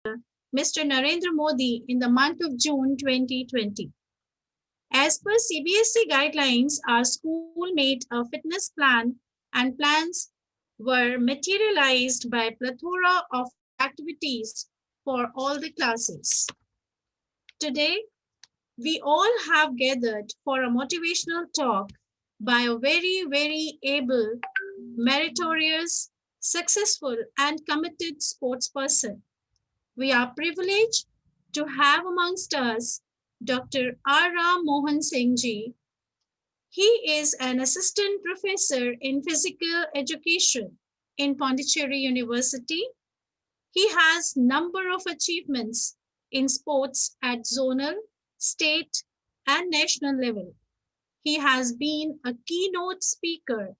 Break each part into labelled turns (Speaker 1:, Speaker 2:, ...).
Speaker 1: Mr. Narendra Modi in the month of June 2020. As per CBSE guidelines, our school made a fitness plan and plans were materialized by a plethora of activities for all the classes. Today, we all have gathered for a motivational talk by a very able, meritorious, successful, and committed sportsperson. We are privileged to have amongst us Dr. R. Mohan Singh ji. He is an assistant professor in physical education in Pondicherry University. He has number of achievements in sports at zonal, state, and national level. He has been a keynote speaker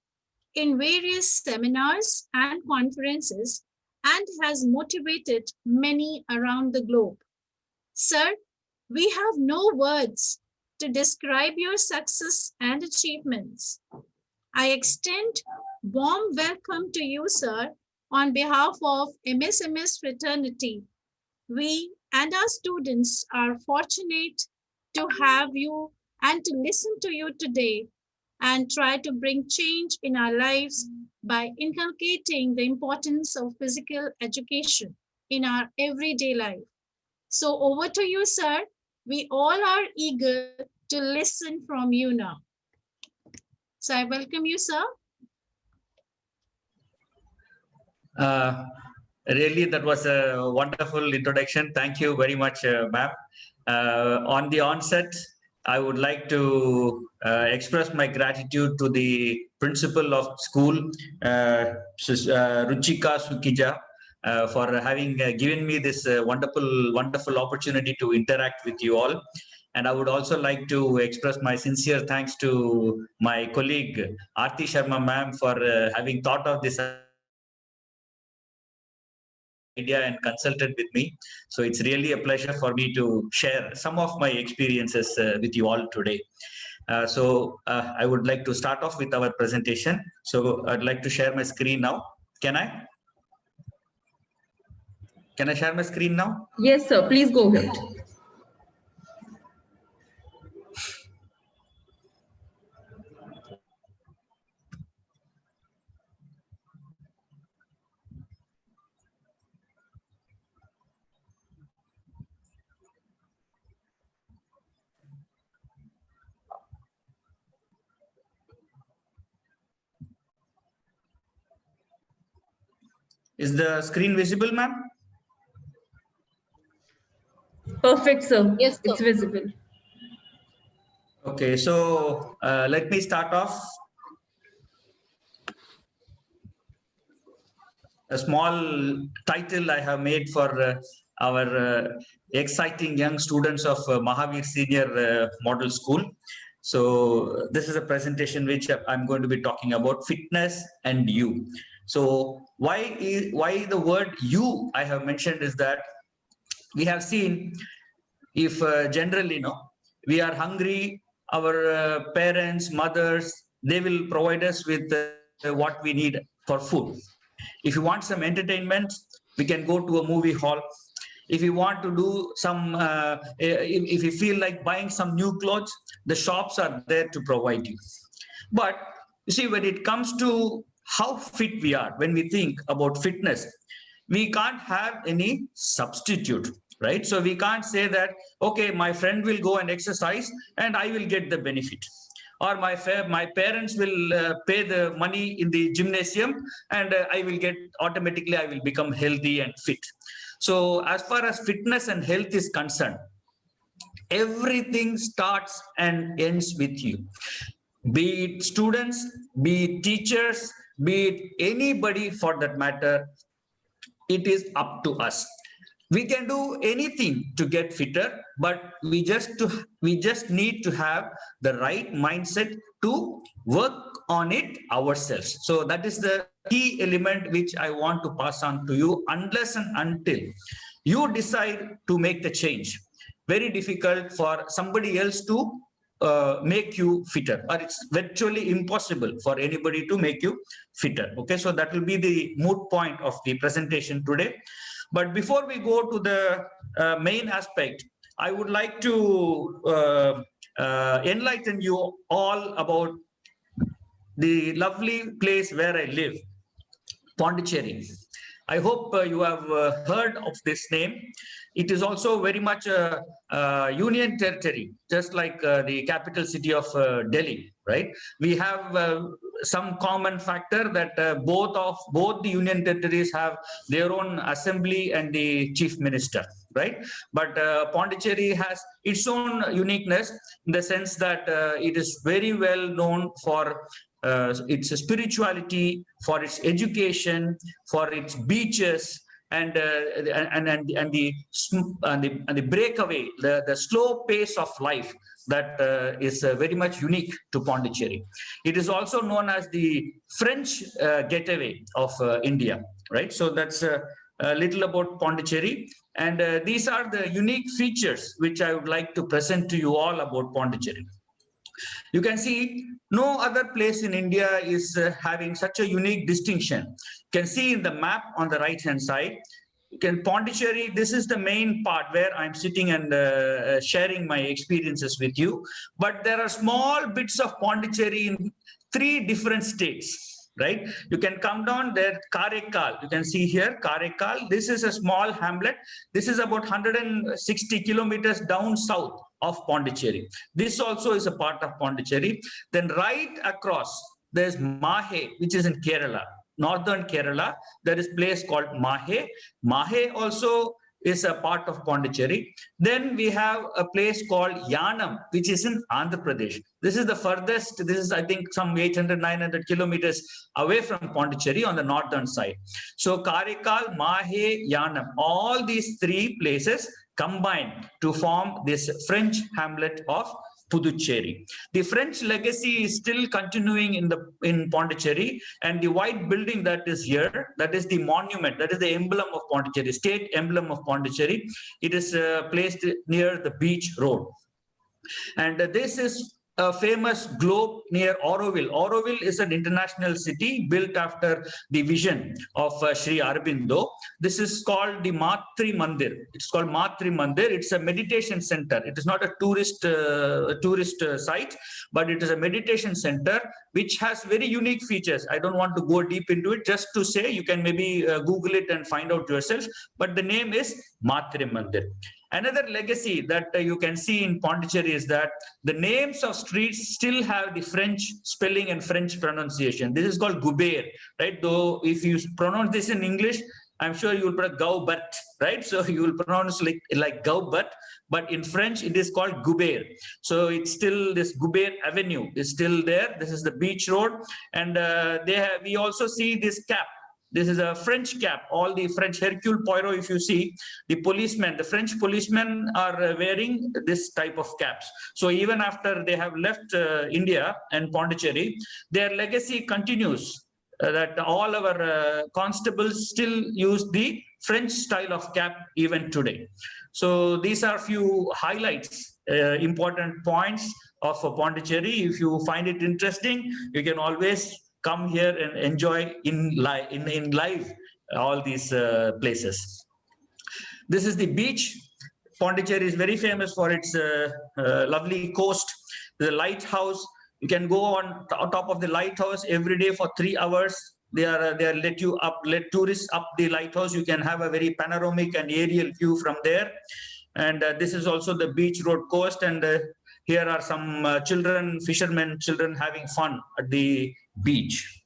Speaker 1: in various seminars and conferences and has motivated many around the globe. Sir, we have no words to describe your success and achievements. I extend warm welcome to you, sir, on behalf of MSMS fraternity. We and our students are fortunate to have you and to listen to you today and try to bring change in our lives by inculcating the importance of physical education in our everyday life. So over to you, sir. We all are eager to listen from you now. So I welcome you, sir.
Speaker 2: Really, that was a wonderful introduction. Thank you very much, ma'am. On the onset, I would like to express my gratitude to the principal of school, Ruchika Sukija, for having given me this wonderful opportunity to interact with you all. And I would also like to express my sincere thanks to my colleague, Aarti Sharma ma'am, for having thought of this idea and consulted with me. So it's really a pleasure for me to share some of my experiences with you all today. I would like to start off with our presentation. So I'd like to share my screen now. Can I? Can I share my screen now?
Speaker 3: Yes, sir. Please go ahead.
Speaker 2: Is the screen visible, ma'am?
Speaker 3: Perfect, sir.
Speaker 1: Yes, sir.
Speaker 3: It's visible.
Speaker 2: Okay, so let me start off. A small title I have made for our exciting young students of Mahavir Senior Model School. So this is a presentation which I'm going to be talking about fitness and you. So why the word you I have mentioned is that we have seen if generally we are hungry, our parents, mothers, they will provide us with what we need for food. If you want some entertainment, we can go to a movie hall. If you want to do some, if you feel like buying some new clothes, the shops are there to provide you. But you see, when it comes to how fit we are, when we think about fitness, we can't have any substitute, right? So we can't say that, okay, my friend will go and exercise and I will get the benefit. Or my parents will pay the money in the gymnasium and I will get automatically, I will become healthy and fit. So as far as fitness and health is concerned, everything starts and ends with you. Be it students, be it teachers, be it anybody for that matter, it is up to us. We can do anything to get fitter, but we just need to have the right mindset to work on it ourselves. So that is the key element which I want to pass on to you. Unless and until you decide to make the change, very difficult for somebody else to make you fitter, or it's virtually impossible for anybody to make you fitter. Okay, so that will be the moot point of the presentation today. But before we go to the main aspect, I would like to enlighten you all about the lovely place where I live, Pondicherry. I hope you have heard of this name. It is also very much a union territory, just like the capital city of Delhi, right? We have some common factor that both the union territories have their own assembly and the chief minister, right? But Pondicherry has its own uniqueness in the sense that it is very well known for its spirituality, for its education, for its beaches, and the breakaway, the slow pace of life that is very much unique to Pondicherry. It is also known as the French getaway of India, right? So that's a little about Pondicherry, and these are the unique features which I would like to present to you all about Pondicherry. You can see no other place in India is having such a unique distinction. You can see in the map on the right hand side, you can Pondicherry, this is the main part where I'm sitting and sharing my experiences with you. But there are small bits of Pondicherry in 3 different states. Right, you can come down there. Karaikal, you can see here Karaikal. This is a small hamlet. This is about 160 kilometers down south of Pondicherry. This also is a part of Pondicherry. Then right across there's Mahe, which is in Kerala, northern Kerala. There is a place called Mahe. Mahe also is a part of Pondicherry. Then we have a place called Yanam, which is in Andhra Pradesh. This is the furthest, this is I think some 800, 900 kilometers away from Pondicherry on the northern side. So Karaikal, Mahe, Yanam, all these 3 places combine to form this French hamlet of Puducherry. The French legacy is still continuing in Pondicherry, and the white building that is here, that is the monument, that is the emblem of Pondicherry, state emblem of Pondicherry. It is placed near the beach road. And this is a famous globe near Aurobindo. Aurobindo is an international city built after the vision of Sri Aurobindo. This is called the Matri Mandir. It's called Matri Mandir. It's a meditation center. It is not a tourist site, but it is a meditation center which has very unique features. I don't want to go deep into it. Just to say, you can maybe Google it and find out yourself. But the name is Matri Mandir. Another legacy that you can see in Pondicherry is that the names of streets still have the French spelling and French pronunciation. This is called Guber, right? Though if you pronounce this in English, I'm sure you will put Gaubat, right? So you will pronounce like Gaubat, but in French it is called Guber. So it's still, this Guber Avenue is still there. This is the beach road, and we also see this cap. This is a French cap. All the French Hercule Poirot, if you see, the French policemen are wearing this type of caps. So even after they have left India and Pondicherry, their legacy continues. That all our constables still use the French style of cap even today. So these are few highlights, important points of Pondicherry. If you find it interesting, you can always come here and enjoy in live all these places. This is the beach. Pondicherry is very famous for its lovely coast. The lighthouse. You can go on top of the lighthouse every day for 3 hours. They let tourists up the lighthouse. You can have a very panoramic and aerial view from there. And this is also the beach road coast. And here are some fishermen children having fun at the beach.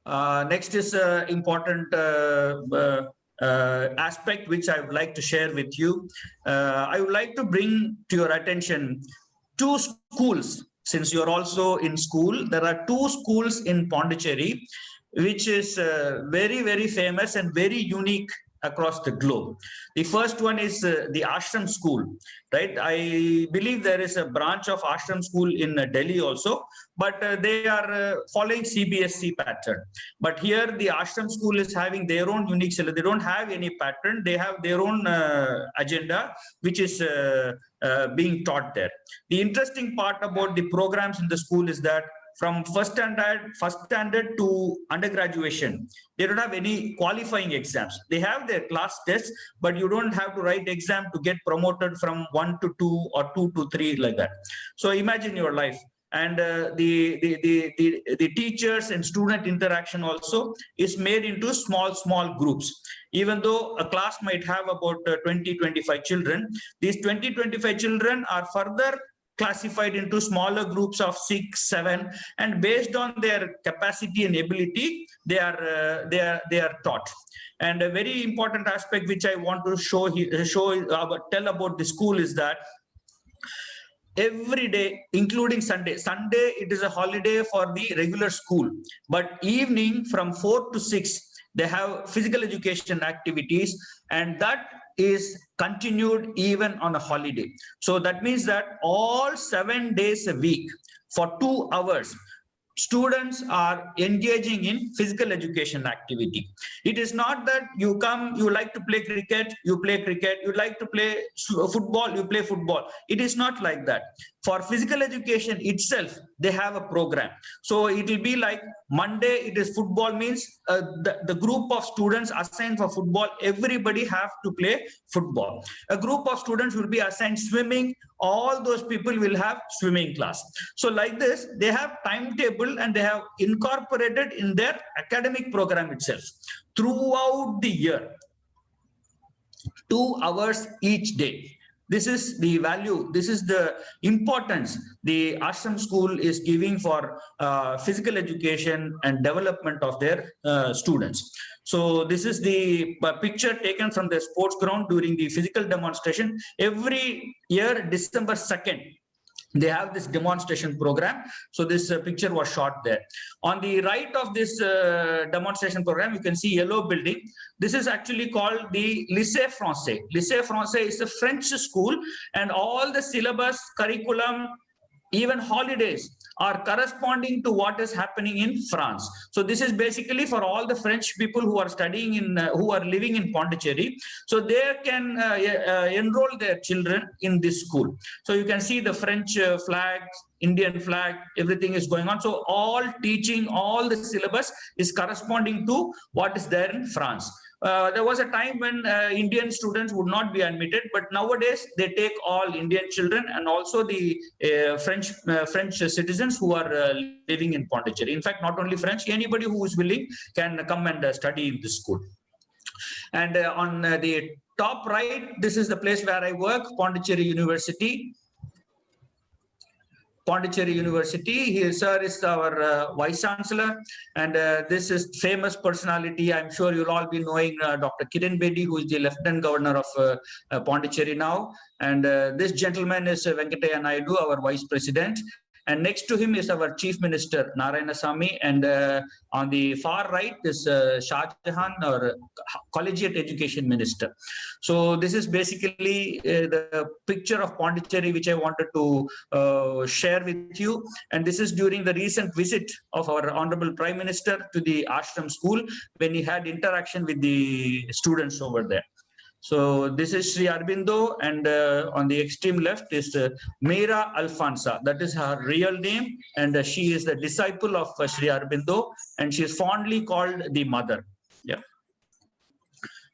Speaker 2: Next is important aspect which I would like to share with you. I would like to bring to your attention 2 schools. Since you're also in school, there are 2 schools in Pondicherry, which is very, very famous and very unique across the globe. The first one is the Ashram school, right? I believe there is a branch of Ashram school in Delhi also, but they are following CBSE pattern. But here the Ashram school is having their own unique syllabus. They don't have any pattern. They have their own agenda, which is being taught there. The interesting part about the programs in the school is that from first standard to undergraduation, they don't have any qualifying exams. They have their class tests, but you don't have to write exam to get promoted from 1 to 2 or 2 to 3 like that. So imagine your life. And the teachers and student interaction also is made into small groups. Even though a class might have about 20-25 children, these 20-25 children are further classified into smaller groups of 6-7, and based on their capacity and ability, they are taught. And a very important aspect which I want to tell about the school is that every day, including Sunday, it is a holiday for the regular school, but evening from 4 to 6, they have physical education activities, and that is continued even on a holiday. So that means that all 7 days a week for 2 hours, students are engaging in physical education activity. It is not that you come, you like to play cricket, you play cricket, you like to play football, you play football. It is not like that. For physical education itself, they have a program. So it will be like Monday, it is football, means the group of students assigned for football, everybody have to play football. A group of students will be assigned swimming, all those people will have swimming class. So like this, they have timetable and they have incorporated in their academic program itself throughout the year, 2 hours each day. This is the value, this is the importance the Ashram school is giving for physical education and development of their students. So this is the picture taken from the sports ground during the physical demonstration. Every year, December 2nd, they have this demonstration program. So this picture was shot there. On the right of this demonstration program, you can see yellow building. This is actually called the Lycée Français. Lycée Français is a French school, and all the syllabus, curriculum, even holidays are corresponding to what is happening in France. So this is basically for all the French people who are studying in, who are living in Pondicherry. So they can enroll their children in this school. So you can see the French flag, Indian flag, everything is going on. So all teaching, all the syllabus is corresponding to what is there in France. There was a time when Indian students would not be admitted, but nowadays they take all Indian children and also the French citizens who are living in Pondicherry. In fact, not only French, anybody who is willing can come and study in this school. And on the top right, this is the place where I work, Pondicherry University. Pondicherry University. Here, sir, is our Vice Chancellor, and this is famous personality. I'm sure you'll all be knowing Dr. Kiran Bedi, who is the Lieutenant Governor of Pondicherry now. And this gentleman is Venkataya Naidu, our Vice President. And next to him is our Chief Minister, Narayanasamy. And on the far right is Shah Jahan, or Collegiate Education Minister. So this is basically the picture of Pondicherry, which I wanted to share with you. And this is during the recent visit of our Honorable Prime Minister to the Ashram school, when he had interaction with the students over there. So this is Sri Aurobindo, and on the extreme left is Meera Alfonsa. That is her real name, and she is the disciple of Sri Aurobindo, and she is fondly called the mother. Yeah.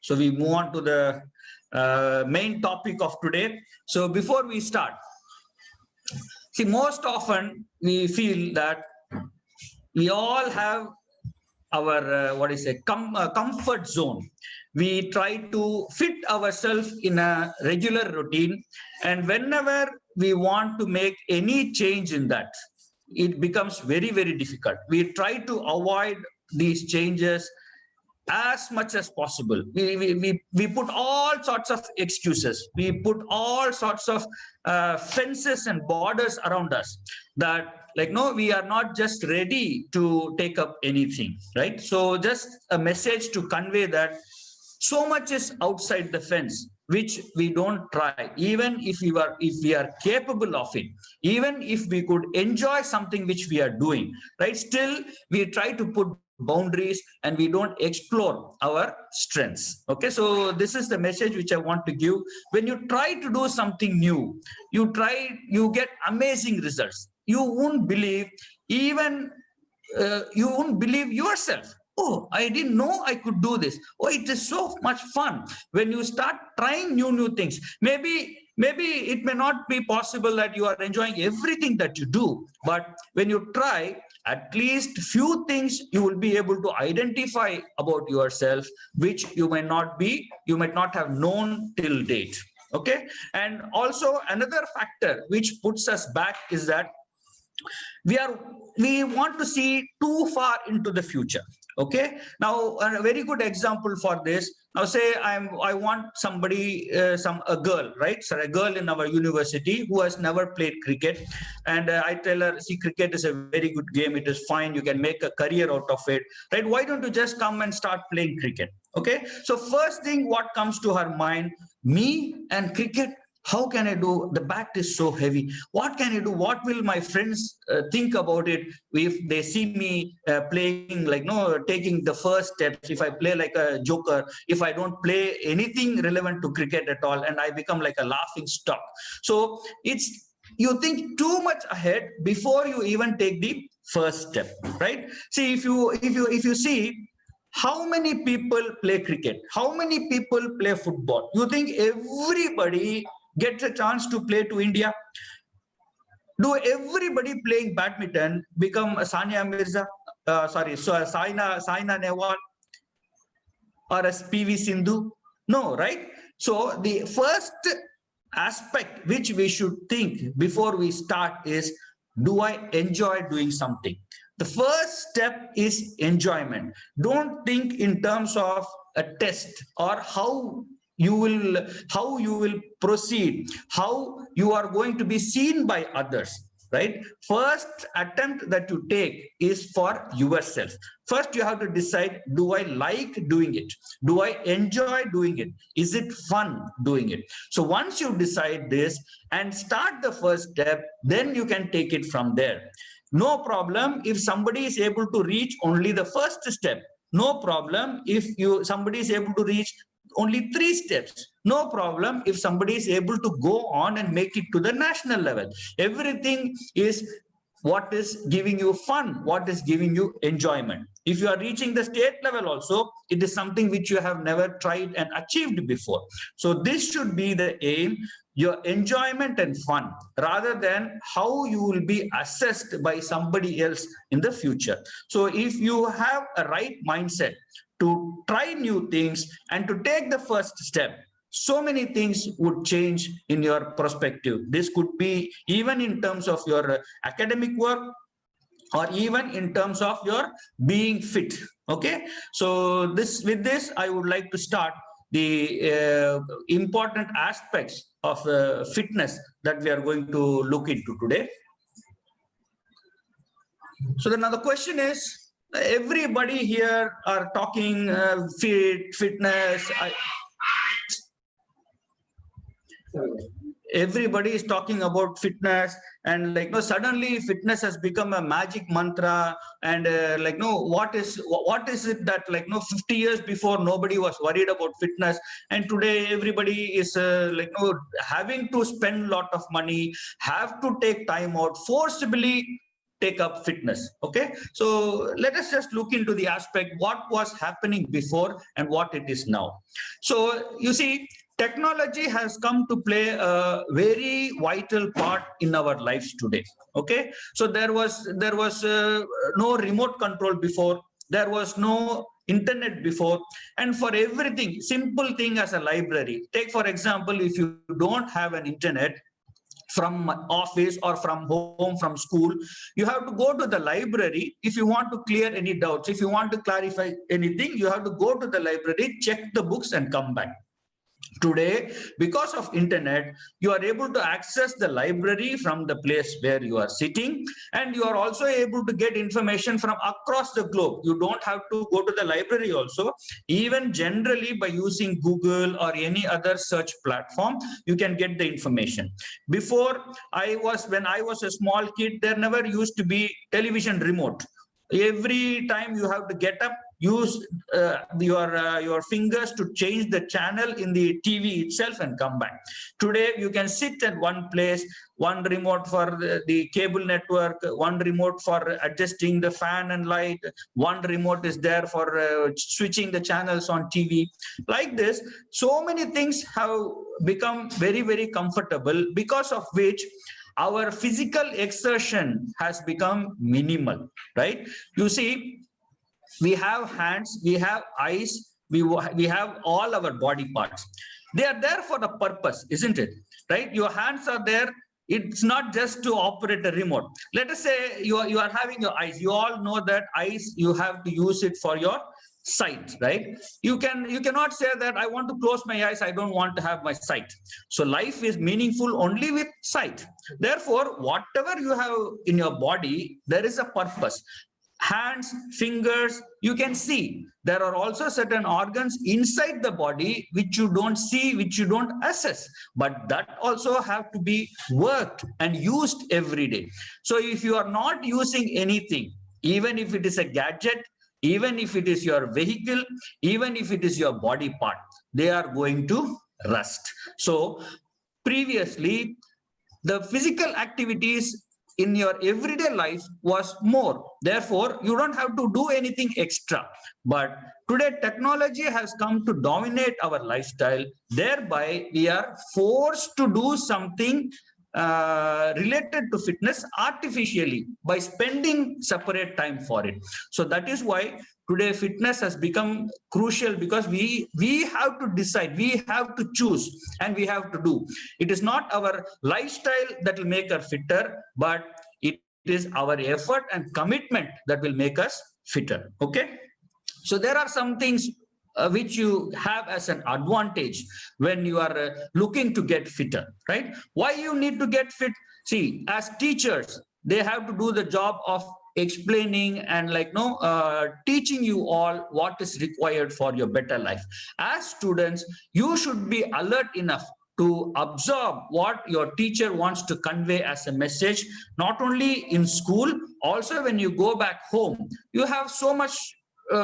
Speaker 2: So we move on to the main topic of today. So before we start, see, most often we feel that we all have our comfort zone. We try to fit ourselves in a regular routine, and whenever we want to make any change in that, it becomes very, very difficult. We try to avoid these changes as much as possible. We put all sorts of excuses. We put all sorts of fences and borders around us, that like, no, we are not just ready to take up anything, right? So just a message to convey that so much is outside the fence, which we don't try, even if we are capable of it, even if we could enjoy something which we are doing, right? Still, we try to put boundaries and we don't explore our strengths. Okay, so this is the message which I want to give. When you try to do something new, you get amazing results. you won't believe, even you won't believe yourself. Oh, I didn't know I could do this. Oh, it is so much fun when you start trying new things. Maybe it may not be possible that you are enjoying everything that you do, but when you try at least few things, you will be able to identify about yourself, which you might not have known till date. Okay. And also another factor which puts us back is that we want to see too far into the future. Okay. Now a very good example for this, now say I want somebody, a girl, right? So a girl in our university who has never played cricket, and I tell her, see, cricket is a very good game, it is fine, you can make a career out of it, right? Why don't you just come and start playing cricket? Okay. So first thing what comes to her mind, me and cricket, how can I do? The bat is so heavy. What can I do? What will my friends think about it if they see me playing, like, no, taking the first steps? If I play like a joker, if I don't play anything relevant to cricket at all, and I become like a laughing stock. So you think too much ahead before you even take the first step, right? See, if you see, how many people play cricket? How many people play football? You think everybody gets a chance to play to India? Do everybody playing badminton become a Sania Mirza? So a Saina Nehwal or a PV Sindhu? No, right? So the first aspect which we should think before we start is, do I enjoy doing something? The first step is enjoyment. Don't think in terms of a test or how you will proceed, how you are going to be seen by others, right? First attempt that you take is for yourself. First you have to decide, do I like doing it? Do I enjoy doing it? Is it fun doing it? So once you decide this and start the first step, then you can take it from there. No problem if somebody is able to reach only the first step. No problem if somebody is able to reach only 3 steps. No problem if somebody is able to go on and make it to the national level. Everything is what is giving you fun, what is giving you enjoyment. If you are reaching the state level also, it is something which you have never tried and achieved before. So this should be the aim, your enjoyment and fun, rather than how you will be assessed by somebody else in the future. So if you have a right mindset to try new things and to take the first step, so many things would change in your perspective. This could be even in terms of your academic work, or even in terms of your being fit. Okay. So with this, I would like to start the important aspects of fitness that we are going to look into today. So then now the question is, everybody here are talking fitness. Everybody is talking about fitness, and like, no, suddenly fitness has become a magic mantra, and like, no, what is it that, like, no, 50 years before nobody was worried about fitness, and today everybody is like, no, having to spend a lot of money, have to take time out, forcibly take up fitness. Okay. So let us just look into the aspect, what was happening before and what it is now. So you see, technology has come to play a very vital part in our lives today. Okay. So there was no remote control before, there was no internet before, and for everything, simple thing as a library, take for example, if you don't have an internet from office or from home, from school, you have to go to the library. If you want to clear any doubts, if you want to clarify anything, you have to go to the library, check the books and come back. Today, because of internet, you are able to access the library from the place where you are sitting, and you are also able to get information from across the globe. You don't have to go to the library also. Even generally, by using Google or any other search platform, you can get the information. Before, when I was a small kid, there never used to be television remote. Every time you have to get up, use your fingers to change the channel in the TV itself and come back. Today, you can sit at one place, one remote for the cable network, one remote for adjusting the fan and light, one remote is there for switching the channels on TV. Like this, so many things have become very, very comfortable, because of which our physical exertion has become minimal, right? You see, we have hands, we have eyes, we have all our body parts. They are there for the purpose, isn't it? Right? Your hands are there. It's not just to operate a remote. Let us say you are having your eyes. You all know that eyes, you have to use it for your sight, right? You cannot say that I want to close my eyes, I don't want to have my sight. So life is meaningful only with sight. Therefore, whatever you have in your body, there is a purpose. Hands, fingers, you can see. There are also certain organs inside the body which you don't see, which you don't assess, but that also have to be worked and used every day. So if you are not using anything, even if it is a gadget, even if it is your vehicle, even if it is your body part, they are going to rust. So previously, the physical activities in your everyday life was more. Therefore, you don't have to do anything extra. But today, technology has come to dominate our lifestyle. Thereby, we are forced to do something related to fitness artificially by spending separate time for it. So that is why today fitness has become crucial, because we have to decide, we have to choose, and we have to do. It is not our lifestyle that will make us fitter, but it is our effort and commitment that will make us fitter. Okay, so there are some things which you have as an advantage when you are looking to get fitter, right? Why you need to get fit? See, as teachers, they have to do the job of explaining and teaching you all what is required for your better life. As students, you should be alert enough to absorb what your teacher wants to convey as a message, not only in school, also when you go back home. You have so much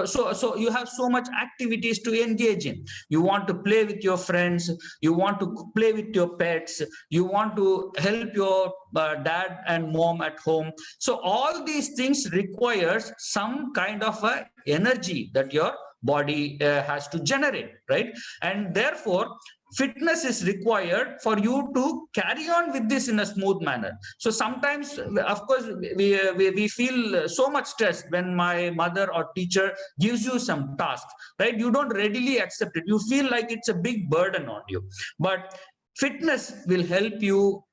Speaker 2: so you have so much activities to engage in. You want to play with your friends, you want to play with your pets, you want to help your dad and mom at home. So all these things requires some kind of a energy that your body has to generate, right? And therefore fitness is required for you to carry on with this in a smooth manner. So sometimes, of course, we feel so much stressed when my mother or teacher gives you some tasks, right? You don't readily accept it. You feel like it's a big burden on you. But fitness will help you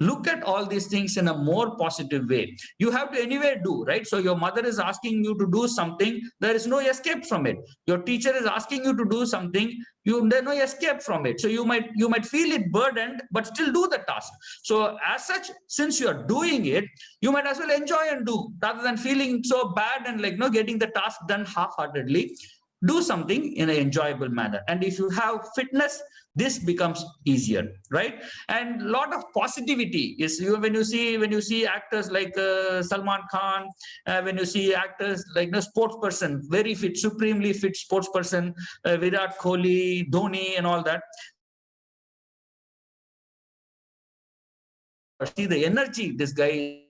Speaker 2: look at all these things in a more positive way. You have to anyway do, right? So your mother is asking you to do something, there is no escape from it. Your teacher is asking you to do something, there's no escape from it. So you might feel it burdened, but still do the task. So as such, since you are doing it, you might as well enjoy and do, rather than feeling so bad and getting the task done half-heartedly. Do something in an enjoyable manner. And if you have fitness, this becomes easier, right? And a lot of positivity is when you see actors like Salman Khan, when you see actors like sports person, very fit, supremely fit sports person, Virat Kohli, Dhoni, and all that. See the energy this guy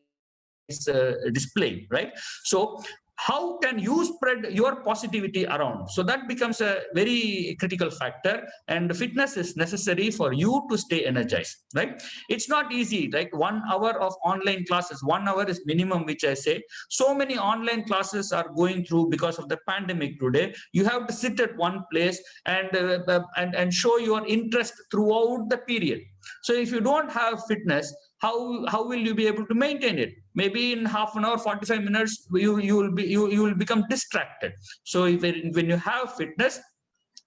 Speaker 2: is displaying, right? So how can you spread your positivity around? So that becomes a very critical factor, and fitness is necessary for you to stay energized, right? It's not easy, like 1 hour of online classes, 1 hour is minimum, which I say. So many online classes are going through because of the pandemic today. You have to sit at one place and show your interest throughout the period. So if you don't have fitness, how will you be able to maintain it? Maybe in half an hour, 45 minutes, you will become distracted. So when you have fitness,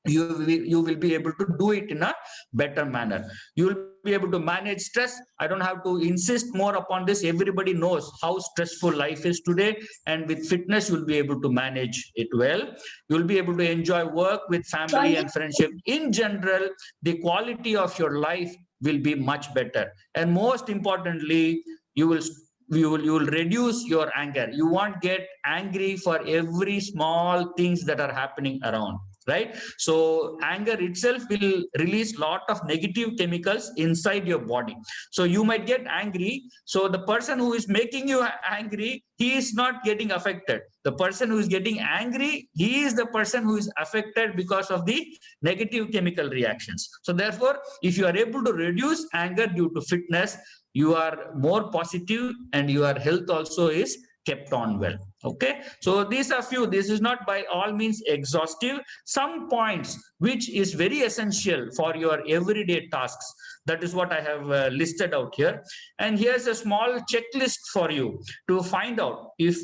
Speaker 2: you will be able to do it in a better manner. You will be able to manage stress. I don't have to insist more upon this. Everybody knows how stressful life is today, and with fitness, you'll be able to manage it well. You'll be able to enjoy work with family and friendship. In general, the quality of your life will be much better. And most importantly, you will you will reduce your anger. You won't get angry for every small things that are happening around, right? So anger itself will release lot of negative chemicals inside your body. So you might get angry, so the person who is making you angry, he is not getting affected. The person who is getting angry, he is the person who is affected because of the negative chemical reactions. So therefore, if you are able to reduce anger due to fitness, you are more positive and your health also is kept on well. Okay, so these are few. This is not by all means exhaustive. Some points which is very essential for your everyday tasks. That is what I have listed out here. And here's a small checklist for you to find out if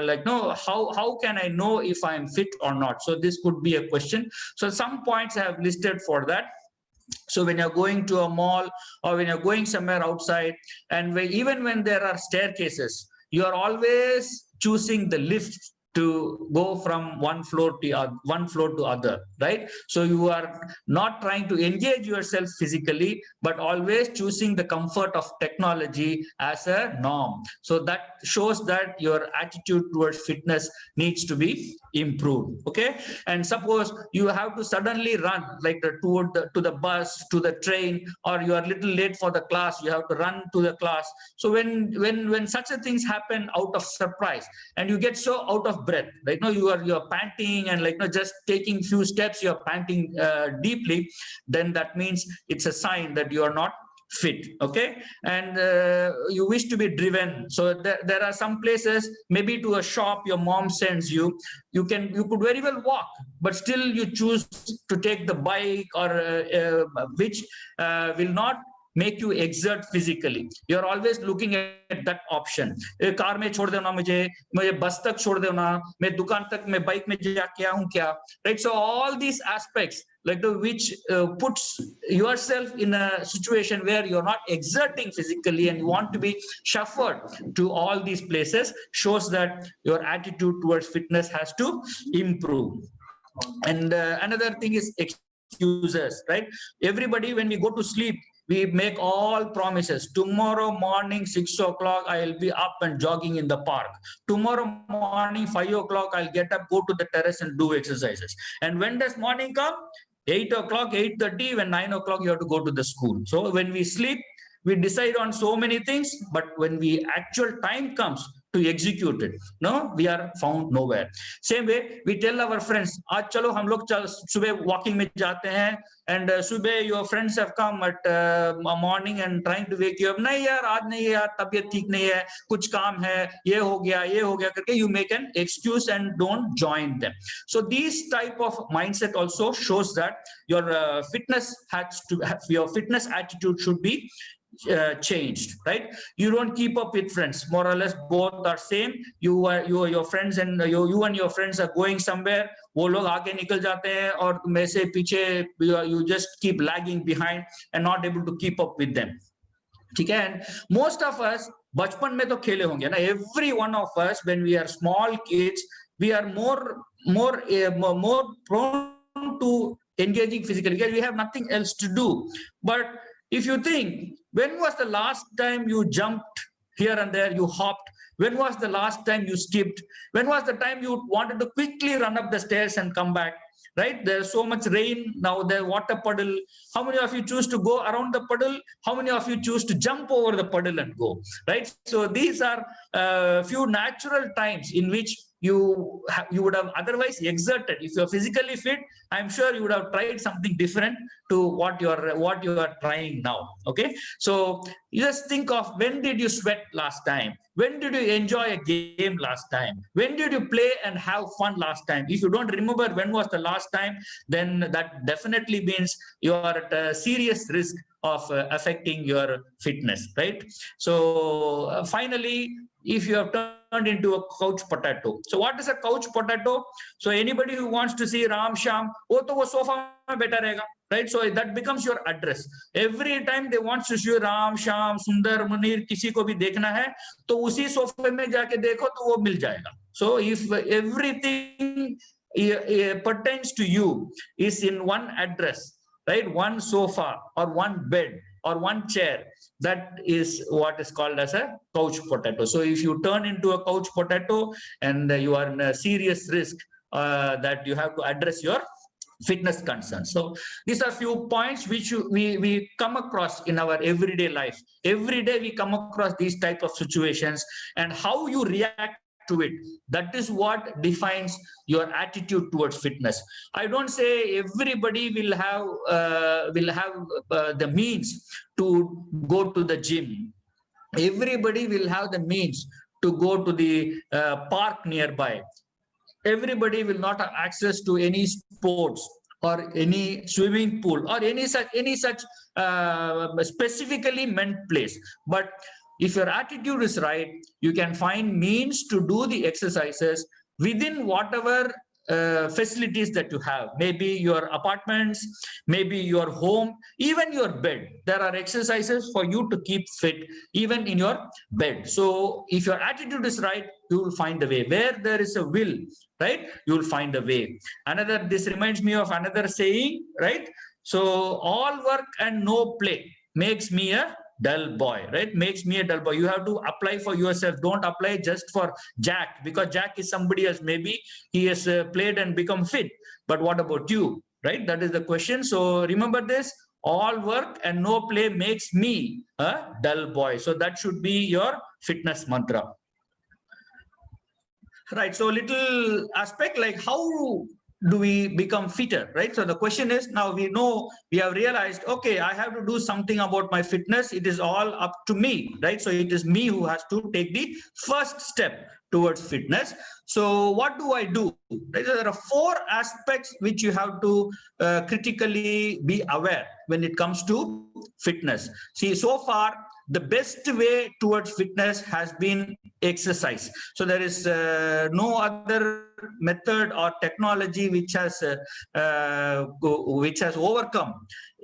Speaker 2: like no how can I know if I'm fit or not. So this could be a question. So some points I have listed for that. So when you're going to a mall or when you're going somewhere outside, and even when there are staircases, you are always choosing the lift to go from one floor to other, right? So you are not trying to engage yourself physically, but always choosing the comfort of technology as a norm. So that shows that your attitude towards fitness needs to be improved. Okay, and suppose you have to suddenly run like to the bus, to the train, or you are little late for the class, you have to run to the class. So when such a things happen out of surprise and you get so out of breath, right now you're panting, and just taking few steps you're panting deeply, then that means it's a sign that you are not fit. Okay, and you wish to be driven. So there are some places, maybe to a shop your mom sends you. You could very well walk, but still you choose to take the bike, or which will not make you exert physically. You're always looking at that option. Car में छोड़ देना मुझे बस तक छोड़ देना, मैं दुकान तक मैं बाइक में जाके आऊं क्या, right? So all these aspects, like which puts yourself in a situation where you're not exerting physically and you want to be shuffled to all these places, shows that your attitude towards fitness has to improve. And another thing is excuses, right? Everybody, when we go to sleep, we make all promises. Tomorrow morning 6 o'clock I'll be up and jogging in the park. Tomorrow morning 5 o'clock I'll get up, go to the terrace and do exercises. And when does morning come? 8 o'clock, 8:30, when 9 o'clock you have to go to the school. So when we sleep, we decide on so many things, but when the actual time comes to execute it, no, we are found nowhere. Same way, we tell our friends, "Aaj chalo hum log subah walking mein jate hain," and subah your friends have come at morning and trying to wake you up. "Nahi yaar, aaj nahi yaar, tabiyat theek nahi hai, kuch kaam hai, ye ho gaya karke," you make an excuse and don't join them. So these type of mindset also shows that your fitness your fitness attitude should be changed, right? You don't keep up with friends. More or less both are same. Your friends and you and your friends are going somewhere, वो लोग आगे निकल जाते हैं और में से पीछे you just keep lagging behind and not able to keep up with them. ठीक है? And most of us बचपन में तो खेले होंगे ना. Every one of us, when we are small kids, we are more prone to engaging physically because we have nothing else to do. But if you think, when was the last time you jumped here and there, you hopped? When was the last time you skipped? When was the time you wanted to quickly run up the stairs and come back? Right? There's so much rain now, the water puddle. How many of you choose to go around the puddle? How many of you choose to jump over the puddle and go? Right? So these are few natural times in which you would have otherwise exerted. If you're physically fit, I'm sure you would have tried something different to what you are trying now. Okay, so you just think of, when did you sweat last time? When did you enjoy a game last time? When did you play and have fun last time? If you don't remember when was the last time, then that definitely means you are at a serious risk of affecting your fitness, right? So finally, if you have turned into a couch potato. So what is a couch potato? So anybody who wants to see Ram Sham, wo to wo sofa mein beta rahega, right? So that becomes your address. Every time they want to see Ram Sham, Sundar, Munir, किसी को भी देखना है, तो उसी सोफे में जाके देखो तो वो मिल जाएगा. So if everything pertains to you is in one address, right? One sofa or one bed or one chair, that is what is called as a couch potato. So if you turn into a couch potato, and you are in a serious risk that you have to address your fitness concerns. So these are few points which we come across in our everyday life. Every day we come across these type of situations, and how you react to it, that is what defines your attitude towards fitness. I don't say everybody will have the means to go to the gym. Everybody will have the means to go to the park nearby. Everybody will not have access to any sports or any swimming pool or any such specifically meant place. But if your attitude is right, you can find means to do the exercises within whatever facilities that you have. Maybe your apartments, maybe your home, even your bed. There are exercises for you to keep fit even in your bed. So if your attitude is right, you will find a way. Where there is a will, right, you will find a way. This reminds me of another saying, right? So all work and no play makes me a dull boy, right? Makes me a dull boy. You have to apply for yourself. Don't apply just for Jack, because Jack is somebody else. Maybe he has played and become fit. But what about you, right? That is the question. So remember this: all work and no play makes me a dull boy. So that should be your fitness mantra. Right. So little aspect like how do we become fitter, right? So the question is, now we know, we have realized, okay, I have to do something about my fitness. It is all up to me, right? So it is me who has to take the first step towards fitness. So what do I do? Right? There are 4 aspects which you have to critically be aware when it comes to fitness. See, so far, the best way towards fitness has been exercise. So there is no other method or technology which has overcome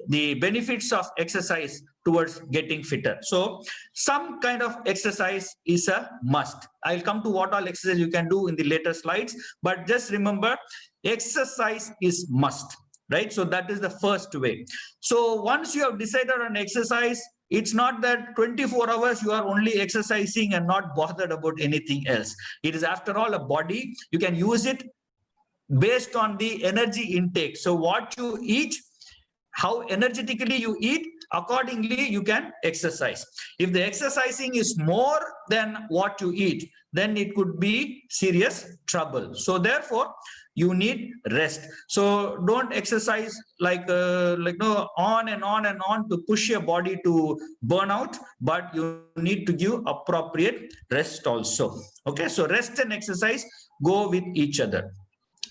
Speaker 2: the benefits of exercise towards getting fitter. So some kind of exercise is a must. I'll come to what all exercise you can do in the later slides, but just remember, exercise is must, right? So that is the first way. So once you have decided on exercise, it's not that 24 hours you are only exercising and not bothered about anything else. It is, after all, a body. You can use it based on the energy intake. So what you eat, how energetically you eat, accordingly you can exercise. If the exercising is more than what you eat, then it could be serious trouble. So therefore you need rest. So don't exercise like no, on and on and on to push your body to burn out, but you need to give appropriate rest also. Okay, so rest and exercise go with each other.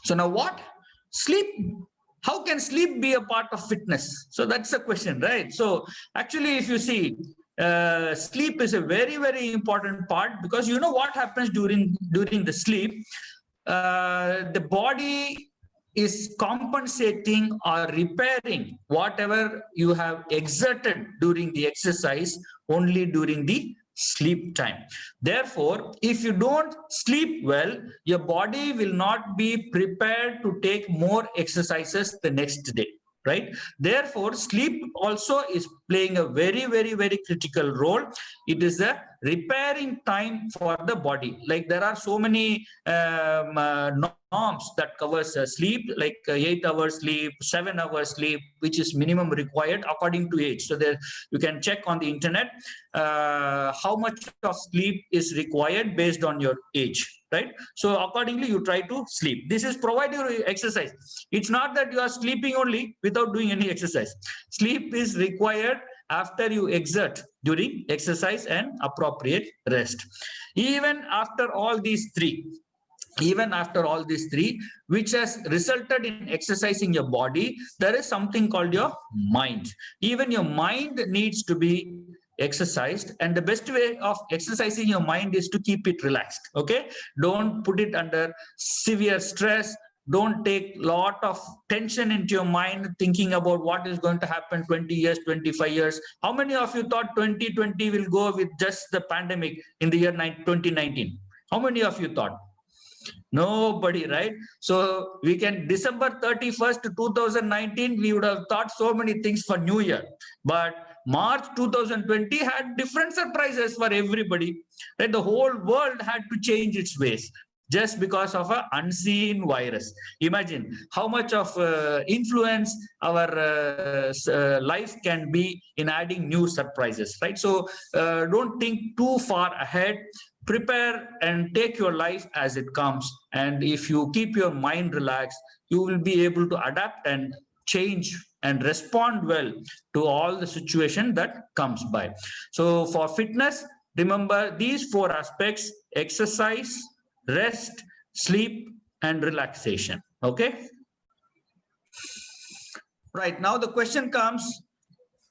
Speaker 2: So now what? Sleep. How can sleep be a part of fitness? So that's the question, right? So actually, if you see, sleep is a very, very important part, because you know what happens during the sleep. The body is compensating or repairing whatever you have exerted during the exercise only during the sleep time. Therefore, if you don't sleep well, your body will not be prepared to take more exercises the next day, right? Therefore, sleep also is playing a very, very, very critical role. It is a repairing time for the body. Like there are so many norms that covers sleep, like 8 hours sleep, 7 hours sleep, which is minimum required according to age. So there you can check on the internet how much of sleep is required based on your age, right? So accordingly you try to sleep. This is provided you exercise. It's not that you are sleeping only without doing any exercise. Sleep is required after you exert during exercise and appropriate rest. Even after all these three, which has resulted in exercising your body, there is something called your mind. Even your mind needs to be exercised, and the best way of exercising your mind is to keep it relaxed. Okay, don't put it under severe stress. Don't take a lot of tension into your mind, thinking about what is going to happen 20 years, 25 years. How many of you thought 2020 will go with just the pandemic in the year 2019? How many of you thought? Nobody, right? So we can, December 31st, 2019, we would have thought so many things for New Year. But March 2020 had different surprises for everybody. Right? The whole world had to change its ways just because of an unseen virus. Imagine how much of influence our life can be in adding new surprises, right? So don't think too far ahead. Prepare and take your life as it comes. And if you keep your mind relaxed, you will be able to adapt and change and respond well to all the situation that comes by. So for fitness, remember these four aspects: exercise, rest, sleep, and relaxation. Okay. Right. Now the question comes,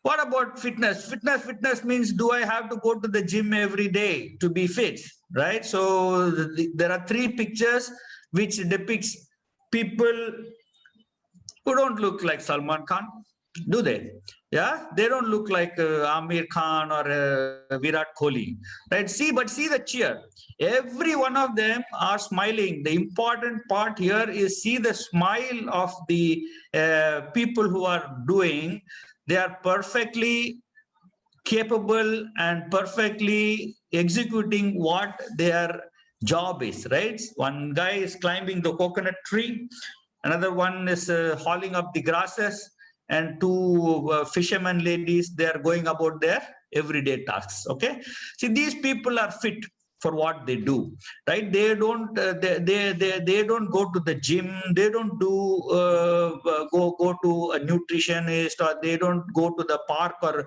Speaker 2: what about fitness? Fitness means, do I have to go to the gym every day to be fit? Right. So there are three pictures which depicts people who don't look like Salman Khan, do they? Yeah, they don't look like Amir Khan or Virat Kohli, right? But see the cheer. Every one of them are smiling. The important part here is see the smile of the people who are doing. They are perfectly capable and perfectly executing what their job is, right? One guy is climbing the coconut tree, another one is hauling up the grasses, and two fishermen ladies, they are going about their everyday tasks. Okay, see, these people are fit for what they do, right? They don't they don't go to the gym, they don't do go to a nutritionist, or they don't go to the park or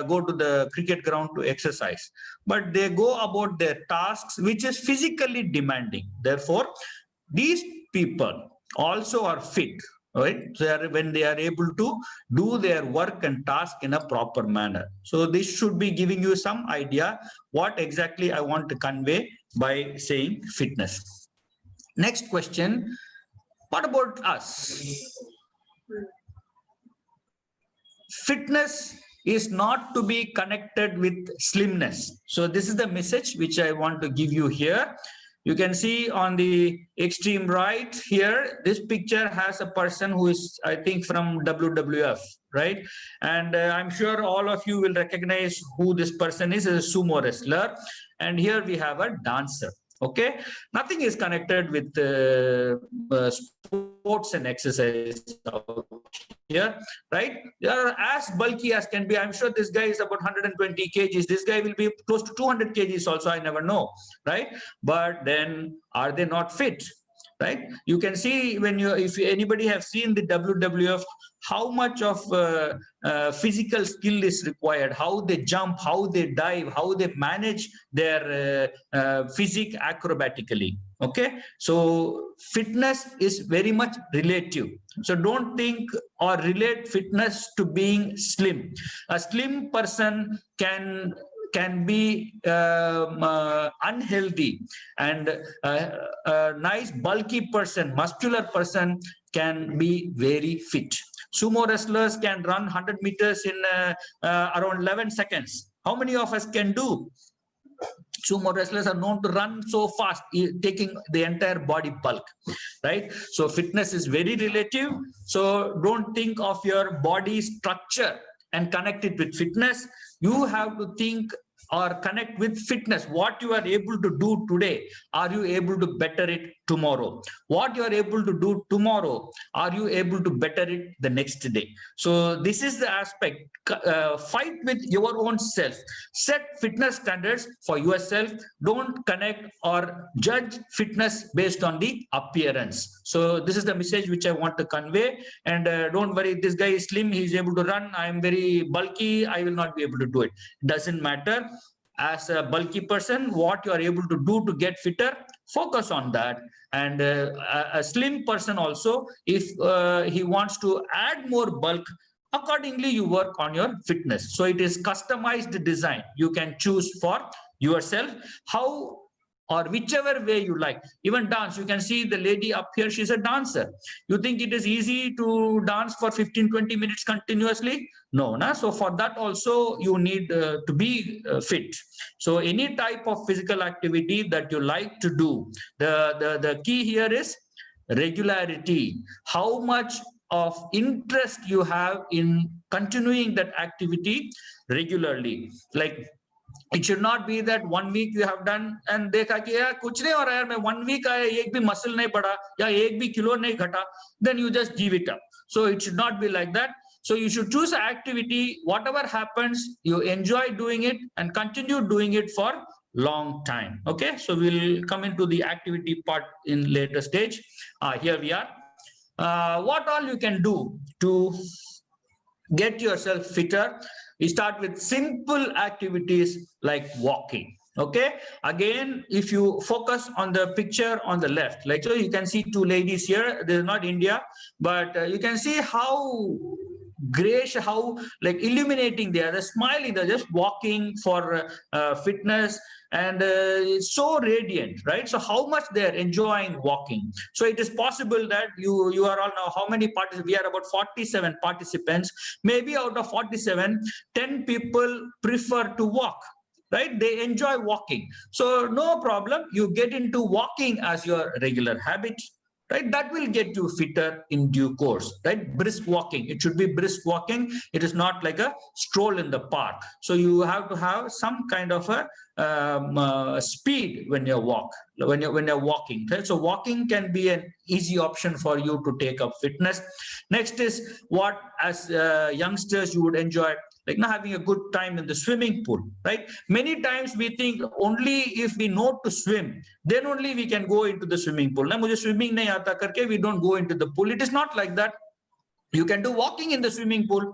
Speaker 2: go to the cricket ground to exercise, but they go about their tasks which is physically demanding. Therefore these people also are fit, right? So when they are able to do their work and task in a proper manner. So this should be giving you some idea what exactly I want to convey by saying fitness. Next question, what about us? Fitness is not to be connected with slimness. So this is the message which I want to give you here. You can see on the extreme right here, this picture has a person who is, I think, from WWF, right? And I'm sure all of you will recognize who this person is, a sumo wrestler. And here we have a dancer. Okay, nothing is connected with sports and exercise out here, right? They are as bulky as can be. I'm sure this guy is about 120 kgs. This guy will be close to 200 kgs also, I never know, right? But then are they not fit? Right? You can see when you, if anybody have seen the WWF, how much of physical skill is required, how they jump, how they dive, how they manage their physique acrobatically. Okay, so fitness is very much relative. So don't think or relate fitness to being slim. A slim person can be unhealthy, and a nice bulky person, muscular person can be very fit. Sumo wrestlers can run 100 meters in around 11 seconds. How many of us can do? Sumo wrestlers are known to run so fast, taking the entire body bulk, right? So fitness is very relative. So don't think of your body structure and connect it with fitness. You have to think or connect with fitness. What you are able to do today, are you able to better it tomorrow? What you are able to do tomorrow, are you able to better it the next day? So this is the aspect. Fight with your own self. Set fitness standards for yourself. Don't connect or judge fitness based on the appearance. So this is the message which I want to convey. And don't worry, this guy is slim, he's able to run. I am very bulky, I will not be able to do it. Doesn't matter. As a bulky person, what you are able to do to get fitter, focus on that. And a slim person also, if he wants to add more bulk, accordingly you work on your fitness. So it is customized design. You can choose for yourself how or whichever way you like. Even dance, you can see the lady up here, she's a dancer. You think it is easy to dance for 15-20 minutes continuously? No, na? So for that also you need to be fit. So any type of physical activity that you like to do, the key here is regularity. How much of interest you have in continuing that activity regularly. Like, it should not be that 1 week you have done and देखा कि यार कुछ नहीं हो रहा यार, मैं 1 week आया, एक भी muscle नहीं बढ़ा या एक भी kilo नहीं घटा, then you just give it up. So it should not be like that. So you should choose an activity, whatever happens, you enjoy doing it and continue doing it for long time. Okay, so we'll come into the activity part in later stage. Here we are. What all you can do to get yourself fitter? We start with simple activities like walking. Okay, again, if you focus on the picture on the left, like so you can see two ladies here. This is not India, but you can see how gracious, how like illuminating they are. They're smiling, they're just walking for fitness, and it's so radiant, right? So how much they're enjoying walking. So it is possible that you are all now, how many participants? We are about 47 participants. Maybe out of 47, 10 people prefer to walk, right? They enjoy walking. So no problem. You get into walking as your regular habit, right? That will get you fitter in due course, right? Brisk walking. It should be brisk walking. It is not like a stroll in the park. So you have to have some kind of a speed when you walk, when you're walking, right? So walking can be an easy option for you to take up fitness. Next is what, as youngsters, you would enjoy, like now having a good time in the swimming pool, right? Many times we think only if we know to swim, then only we can go into the swimming pool. Na mujhe swimming nahi aata karke we don't go into the pool. It is not like that. You can do walking in the swimming pool,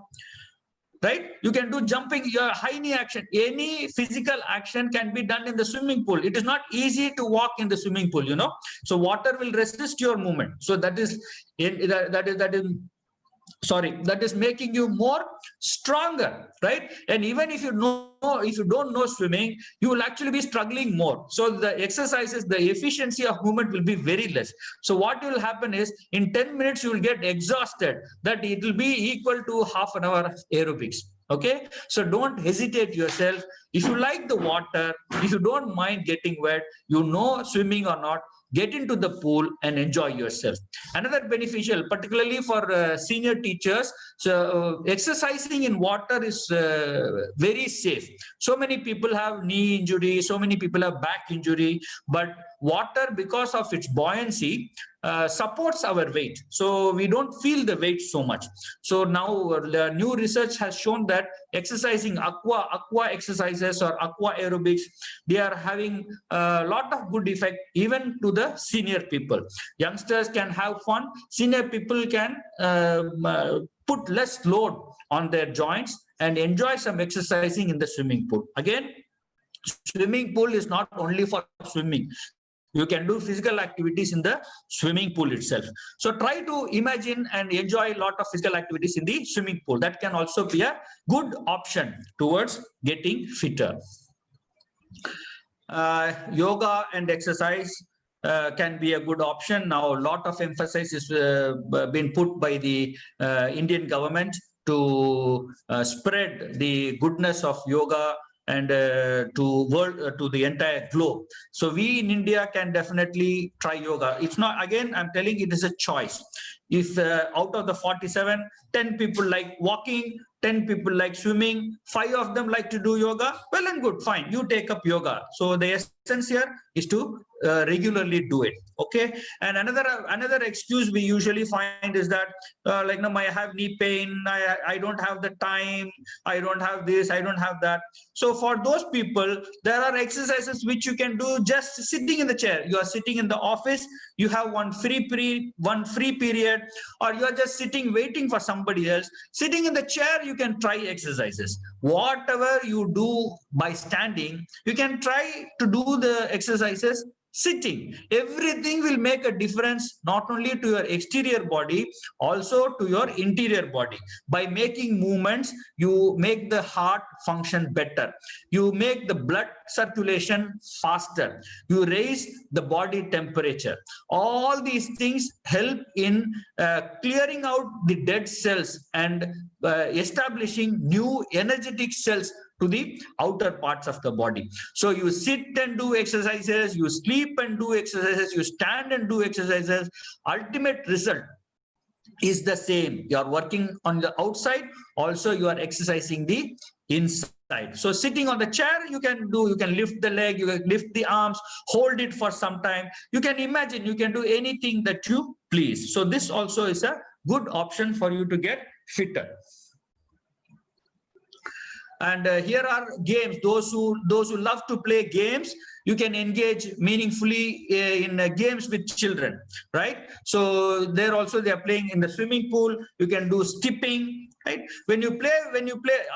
Speaker 2: right? You can do jumping, your high knee action, any physical action can be done in the swimming pool. It is not easy to walk in the swimming pool, you know. So water will resist your movement. So that is making you more stronger, right? And even if you don't know swimming, you will actually be struggling more. So the exercises, the efficiency of movement will be very less. So what will happen is in 10 minutes you will get exhausted, that it will be equal to half an hour aerobics. Okay, so don't hesitate yourself. If you like the water, if you don't mind getting wet, you know swimming or not, get into the pool and enjoy yourself. Another beneficial, particularly for senior teachers, so exercising in water is very safe. So many people have knee injury, so many people have back injury, but water, because of its buoyancy, supports our weight, so we don't feel the weight so much. So now the new research has shown that exercising aqua exercises or aqua aerobics, they are having a lot of good effect even to the senior people. Youngsters can have fun, senior people can put less load on their joints and enjoy some exercising in the swimming pool. Again, swimming pool is not only for swimming. You can do physical activities in the swimming pool itself. So try to imagine and enjoy a lot of physical activities in the swimming pool. That can also be a good option towards getting fitter. Yoga and exercise can be a good option. Now, a lot of emphasis is been put by the Indian government to spread the goodness of yoga and to the entire globe. So we in India can definitely try yoga. It's not, again, I'm telling you, it is a choice. If out of the 47, 10 people like walking, 10 people like swimming, 5 of them like to do yoga, well and good, fine, you take up yoga. So the essence here is to regularly do it. Okay, and another excuse we usually find is that like, no, I have knee pain, I don't have the time, I don't have this, I don't have that. So for those people, there are exercises which you can do just sitting in the chair. You are sitting in the office, you have one free period, or you are just sitting waiting for somebody else. Sitting in the chair, you can try exercises. Whatever you do by standing, you can try to do the exercises sitting. Everything will make a difference, not only to your exterior body, also to your interior body. By making movements, you make the heart function better. You make the blood circulation faster. You raise the body temperature. All these things help in clearing out the dead cells and establishing new energetic cells to the outer parts of the body. So you sit and do exercises, you sleep and do exercises, you stand and do exercises. Ultimate result is the same. You are working on the outside, also you are exercising the inside. So sitting on the chair, you can lift the leg, you can lift the arms, hold it for some time. You can imagine, you can do anything that you please. So this also is a good option for you to get fitter. And here are games. Those who love to play games, you can engage meaningfully in games with children, right? So there also they are playing in the swimming pool. You can do skipping, right? When you play,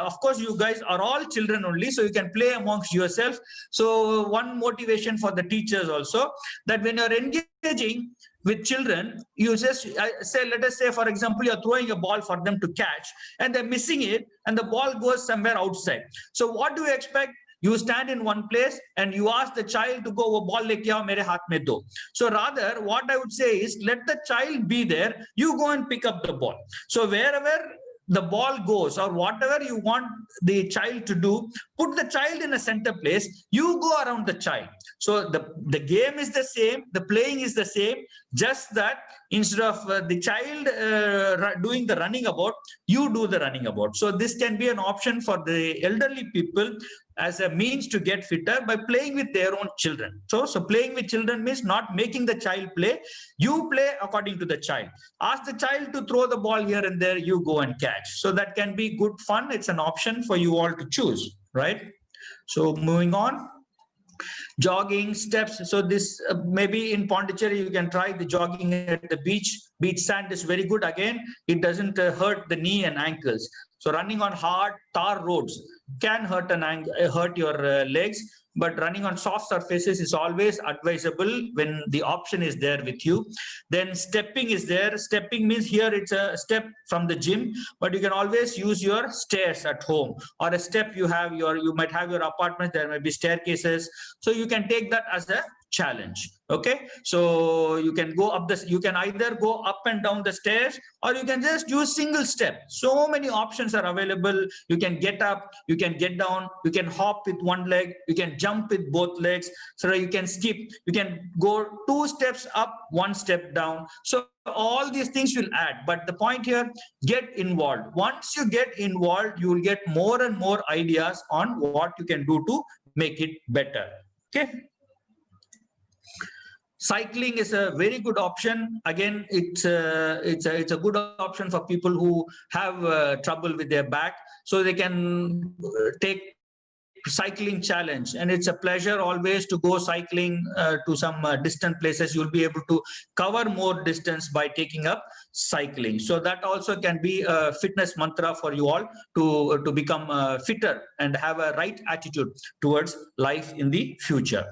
Speaker 2: of course, you guys are all children only, so you can play amongst yourself. So one motivation for the teachers also, that when you're engaging with children, you just say, let us say, for example, you're throwing a ball for them to catch and they're missing it and the ball goes somewhere outside. So what do you expect? You stand in one place and you ask the child to go, wo ball leke aao mere haath mein do. So rather, what I would say is, let the child be there, you go and pick up the ball. So wherever the ball goes or whatever you want the child to do, put the child in a center place, you go around the child. So the game is the same, the playing is the same, just that instead of the child doing the running about, you do the running about. So this can be an option for the elderly people as a means to get fitter by playing with their own children. So playing with children means not making the child play. You play according to the child. Ask the child to throw the ball here and there, you go and catch. So that can be good fun. It's an option for you all to choose, right? So moving on. Jogging, steps. So this maybe in Pondicherry you can try the jogging at the beach. Beach sand is very good. Again, it doesn't hurt the knee and ankles. So running on hard tar roads can hurt your legs, but running on soft surfaces is always advisable when the option is there with you. Then stepping is there. Stepping means here it's a step from the gym, but you can always use your stairs at home, or a step you might have your apartment, there may be staircases. So you can take that as a challenge. Okay, so you can go up you can either go up and down the stairs, or you can just use single step. So many options are available. You can get up, you can get down, you can hop with one leg, you can jump with both legs, so you can skip, you can go 2 steps up, 1 step down. So all these things will add, but the point here, get involved. Once you get involved, you will get more and more ideas on what you can do to make it better. Okay. Cycling is a very good option. Again, it's a good option for people who have trouble with their back, so they can take cycling challenge, and it's a pleasure always to go cycling to some distant places. You'll be able to cover more distance by taking up cycling. So that also can be a fitness mantra for you all to become fitter and have a right attitude towards life in the future.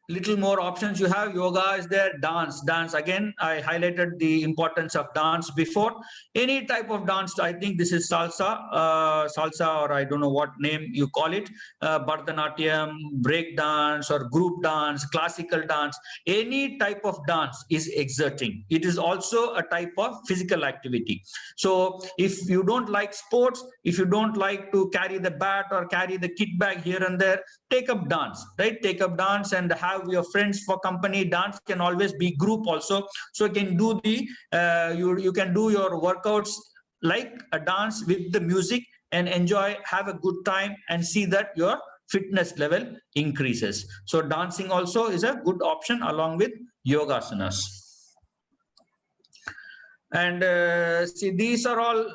Speaker 2: Little more options you have. Yoga is there. Dance again, I highlighted the importance of dance before. Any type of dance. I think this is salsa, or I don't know what name you call it, Bharatanatyam, break dance, or group dance, classical dance. Any type of dance is exerting. It is also a type of physical activity. So if you don't like sports, if you don't like to carry the bat or carry the kit bag here and there, take up dance, right? Take up dance and have your friends for company. Dance can always be group also. So you can do you can do your workouts like a dance with the music and enjoy, have a good time, and see that your fitness level increases. So dancing also is a good option along with yogasanas. And see, these are all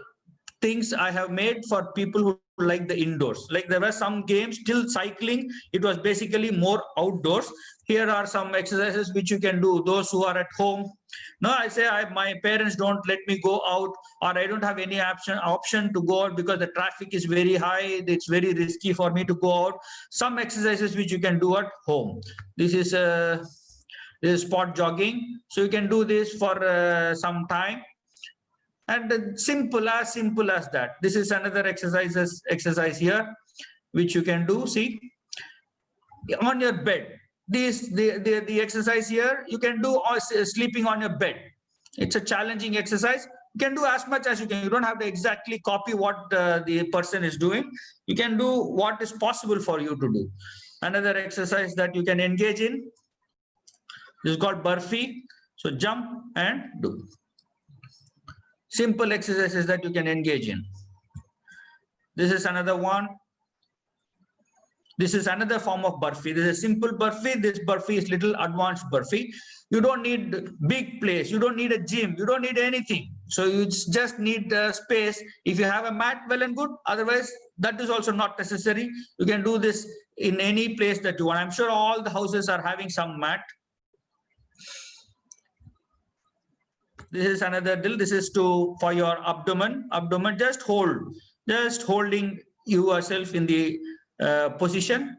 Speaker 2: things I have made for people who like the indoors. Like there were some games, still cycling, it was basically more outdoors. Here are some exercises which you can do, those who are at home. No, I say my parents don't let me go out, or I don't have any option to go out because the traffic is very high. It's very risky for me to go out. Some exercises which you can do at home. This is spot jogging. So you can do this for some time. And simple as that. This is another exercise here, which you can do. See, on your bed. The exercise here you can do sleeping on your bed. It's a challenging exercise. You can do as much as you can. You don't have to exactly copy what the person is doing. You can do what is possible for you to do. Another exercise that you can engage in is called burpee. So jump and do. Simple exercises that you can engage in. This is another one. This is another form of burpee. This is a simple burpee. This burpee is little advanced burpee. You don't need big place. You don't need a gym. You don't need anything. So you just need space. If you have a mat, well and good. Otherwise, that is also not necessary. You can do this in any place that you want. I'm sure all the houses are having some mat. This is another drill. This is for your abdomen. Abdomen, just holding yourself in the position.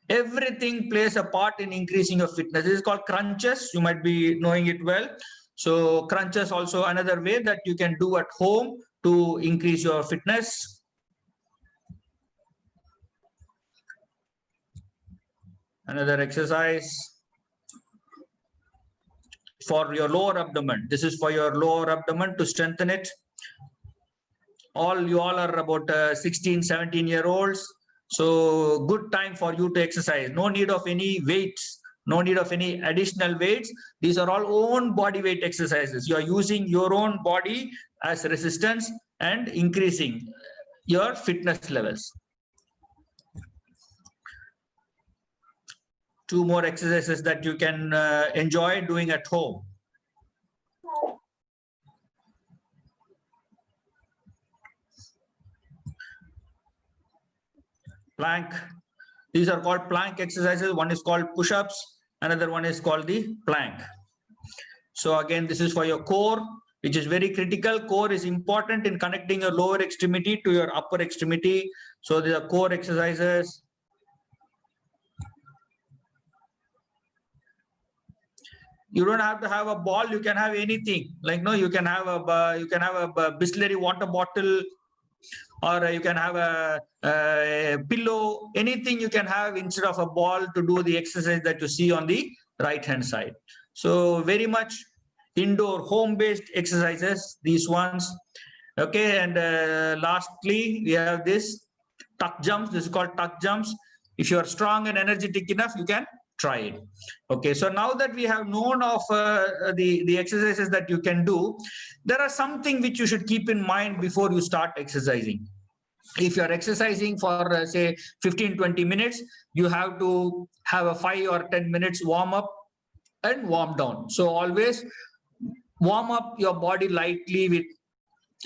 Speaker 2: Everything plays a part in increasing your fitness. This is called crunches. You might be knowing it well. So crunches also another way that you can do at home to increase your fitness. Another exercise for your lower abdomen. This is for your lower abdomen to strengthen it. You all are about 16, 17-year-olds. So good time for you to exercise. No need of any weights. No need of any additional weights. These are all own body weight exercises. You are using your own body as resistance and increasing your fitness levels. 2 more exercises that you can enjoy doing at home. Plank. These are called plank exercises. One is called push-ups. Another one is called the plank. So again, this is for your core, which is very critical. Core is important in connecting your lower extremity to your upper extremity. So these are core exercises. You don't have to have a ball. You can have anything. Like you can have a Bisleri water bottle, or you can have a pillow. Anything you can have instead of a ball to do the exercise that you see on the right hand side. So very much indoor home-based exercises, these ones. Okay, and lastly we have this tuck jumps. This is called tuck jumps. If you are strong and energetic enough, you can try it. Okay, so now that we have known of the exercises that you can do, there are something which you should keep in mind before you start exercising. If you are exercising for say 15-20 minutes, you have to have a 5 or 10 minutes warm up and warm down. So always warm up your body lightly with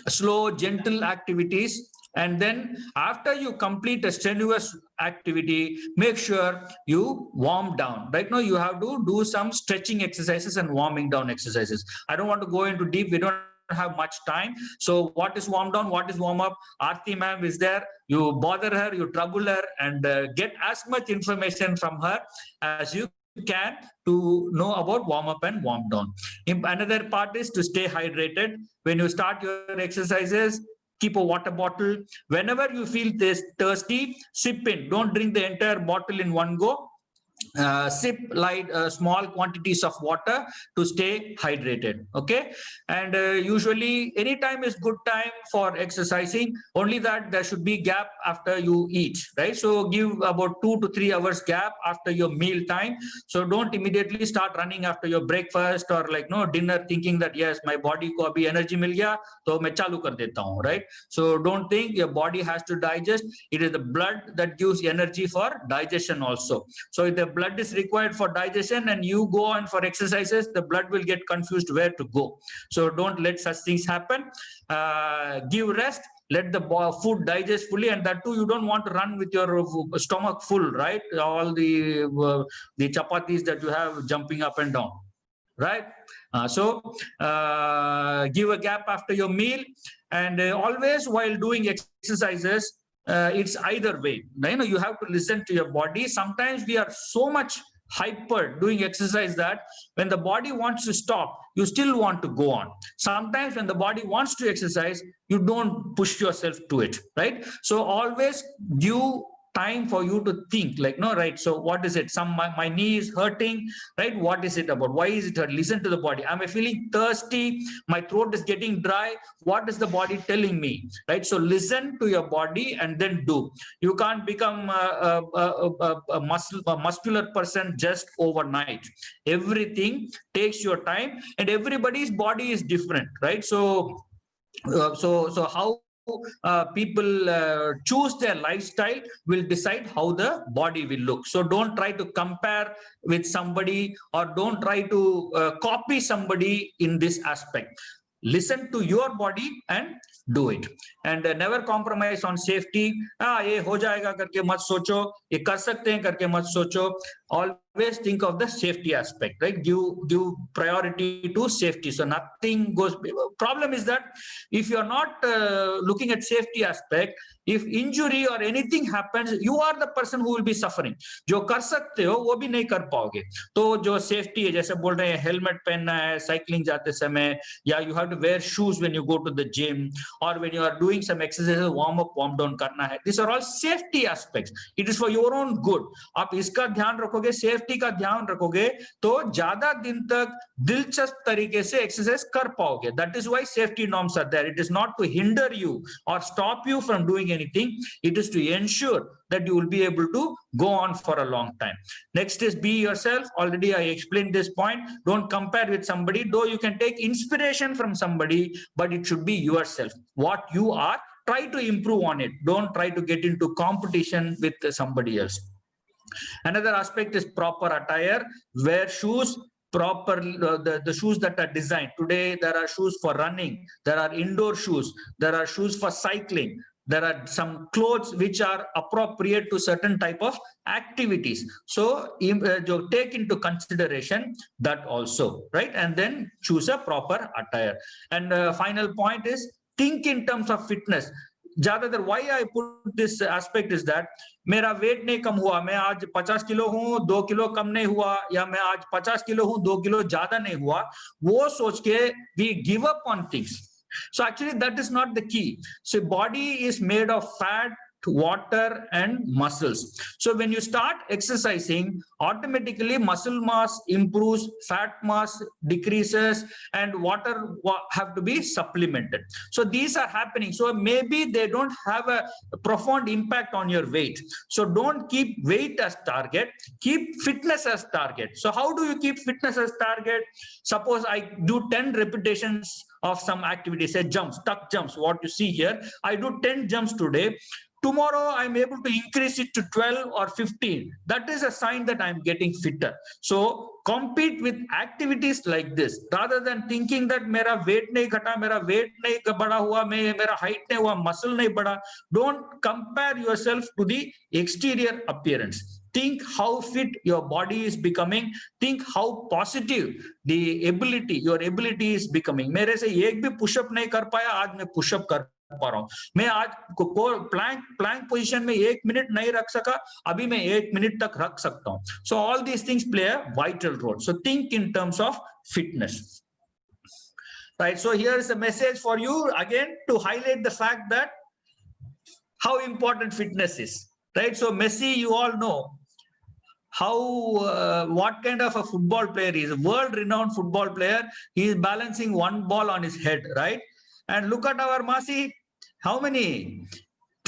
Speaker 2: slow, gentle activities. And then after you complete a strenuous activity, make sure you warm down. Right now, you have to do some stretching exercises and warming down exercises. I don't want to go into deep. We don't have much time. So what is warm down? What is warm up? Aarti ma'am is there. You bother her, you trouble her, and get as much information from her as you can to know about warm up and warm down. Another part is to stay hydrated. When you start your exercises, keep a water bottle. Whenever you feel thirsty, sip in. Don't drink the entire bottle in one go. Sip light small quantities of water to stay hydrated. Okay, and usually any time is good time for exercising, only that there should be gap after you eat, right? So give about 2 to 3 hours gap after your meal time. So don't immediately start running after your breakfast or dinner, thinking that yes, my body ko abhi energy mil gaya to main chalu kar deta hu, right? So don't think. Your body has to digest. It is the blood that gives energy for digestion also. So if the blood is required for digestion and you go on for exercises, the blood will get confused where to go. So don't let such things happen. Give rest, let the food digest fully, and that too you don't want to run with your stomach full, right? All the chapatis that you have jumping up and down, right? Give a gap after your meal, and always while doing exercises, it's either way. You have to listen to your body. Sometimes we are so much hyper doing exercise that when the body wants to stop, you still want to go on. Sometimes when the body wants to exercise, you don't push yourself to it, right? So always give time for you to think, like, no, right, so what is it? My knee is hurting, right? What is it about? Why is it hurt? Listen to the body. Am I feeling thirsty? My throat is getting dry. What is the body telling me, right? So listen to your body and then do. You can't become a muscular person just overnight. Everything takes your time, and everybody's body is different, right? So how people choose their lifestyle will decide how the body will look. So don't try to compare with somebody, or don't try to copy somebody in this aspect. Listen to your body and do it, and never compromise on safety. ये हो जाएगा करके मत सोचो, ये कर सकते हैं करके मत सोचो. Always think of the safety aspect, right? Give priority to safety. So nothing goes. Problem is that if you are not looking at safety aspect, if injury or anything happens, you are the person who will be suffering. जो कर सकते हो वो भी नहीं कर पाओगे. तो जो safety है, जैसे बोल रहे हैं helmet पहनना है cycling जाते समय, या you have to wear shoes when you go to the gym, or when you are doing some exercises, warm up warm down करना है. These are all safety aspects. It is for your own good. आप इसका ध्यान रखोगे, safety का ध्यान रखोगे, तो ज्यादा दिन तक दिलचस्प तरीके से एक्सरसाइज कर पाओगे. That is why safety norms are there. It is not to hinder you or stop you from doing anything. It is to ensure that you will be able to go on for a long time. Next is be yourself. Already I explained this point. Don't compare with somebody, though you can take inspiration from somebody, but it should be yourself. What you are, try to improve on it. Don't try to get into competition with somebody else. Another aspect is proper attire. Wear shoes proper, the shoes that are designed. Today there are shoes for running, there are indoor shoes, there are shoes for cycling, there are some clothes which are appropriate to certain type of activities. So take into consideration that also, right? And then choose a proper attire. And final point is think in terms of fitness. ज्यादातर why I put this aspect is that मेरा wait नहीं कम हुआ, मैं आज 50 kilo हूं, 2 kilo कम नहीं हुआ, या मैं आज 50 किलो हूं, 2 किलो ज्यादा नहीं हुआ, वो सोच के we give up on things. So actually that is not the key. So body is made of fat, water and muscles. So when you start exercising, automatically muscle mass improves, fat mass decreases, and water have to be supplemented. So these are happening. So maybe they don't have a profound impact on your weight. So don't keep weight as target, keep fitness as target. So how do you keep fitness as target? Suppose I do 10 repetitions of some activity, say jumps, tuck jumps, what you see here. I do 10 jumps today. Tomorrow, I'm able to increase it to 12 or 15. That is a sign that I'm getting fitter. So compete with activities like this, rather than thinking that mera weight nahi ghata, mera weight nahi bada hua, mera height nahi hua, muscle nahi bada. Don't compare yourself to the exterior appearance. Think how fit your body is becoming. Think how positive the ability, your ability is becoming. मेरे से एक भी pushup नहीं कर पाया, आज मैं pushup कर पा रहा हूं. मैं आज प्लैंक पोजीशन में 1 मिनट नहीं रख सका, अभी मैं 1 मिनट तक रख सकता हूं. So all these things play a vital role. So think in terms of fitness. Right. So here is a message for you again to highlight the fact that how important fitness is. Right. So Messi, you all know how what kind of a football player he is. A world-renowned football player. He is balancing one ball on his head, right? And look at our Masi. How many?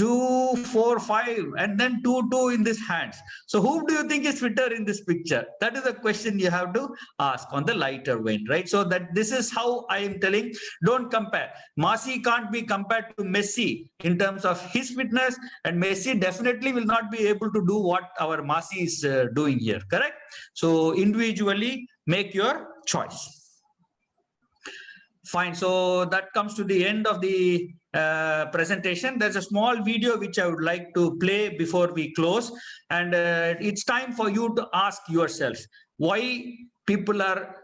Speaker 2: 2, 4, 5, and then 2, 2 in this hands. So who do you think is fitter in this picture? That is a question you have to ask on the lighter vein, right? So that this is how I am telling, don't compare. Messi can't be compared to Messi in terms of his fitness, and Messi definitely will not be able to do what our Messi is doing here, correct? So individually make your choice. Fine, so that comes to the end of the presentation. There's a small video which I would like to play before we close, and it's time for you to ask yourself why people are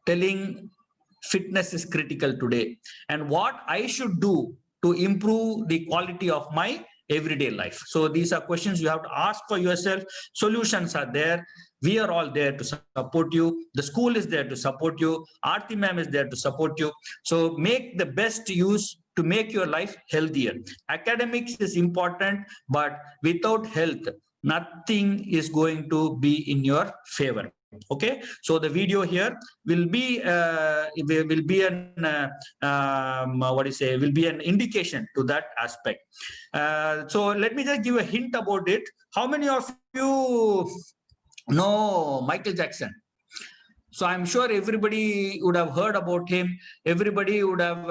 Speaker 2: telling fitness is critical today, and what I should do to improve the quality of my everyday life. So these are questions you have to ask for yourself. Solutions are there. We are all there to support you. The school is there to support you. Aarti ma'am is there to support you. So make the best use to make your life healthier. Academics is important, but without health, nothing is going to be in your favor. Okay, so the video here will be an will be an indication to that aspect. So let me just give a hint about it. How many of you know Michael Jackson? So I'm sure everybody would have heard about him. Everybody would have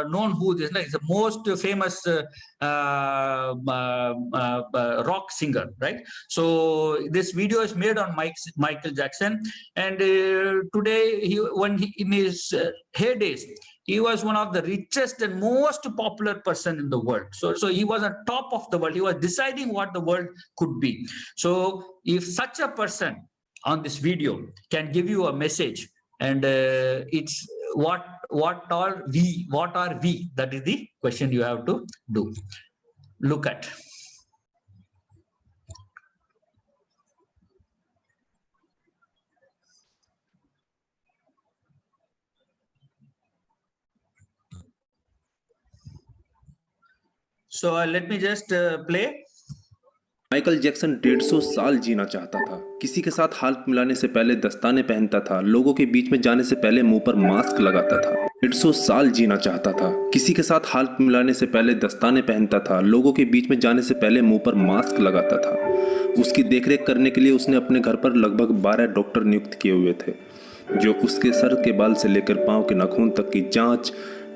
Speaker 2: known who this is. He's the most famous rock singer, right? So this video is made on Michael Jackson, and today in his heydays, he was one of the richest and most popular person in the world. So he was on top of the world. He was deciding what the world could be. So if such a person on this video can give you a message, and it's what are we? That is the question you have to do. Look at. So let me just play.
Speaker 4: Michael Jackson 150 साल जीना चाहता था। किसी के साथ हाथ मिलाने से पहले दस्ताने पहनता था। लोगों के बीच में जाने से पहले मुंह पर मास्क लगाता था। 150 साल जीना चाहता था। किसी के साथ हाथ मिलाने से पहले दस्ताने पहनता था। लोगों के बीच में जाने से पहले मुंह पर मास्क लगाता था। उसकी देखरेख करने के लिए उसने अपने घर पर लगभग 12 डॉक्टर नियुक्त किए हुए थे, जो उसके सर के बाल से लेकर पांव के नाखून तक की जांच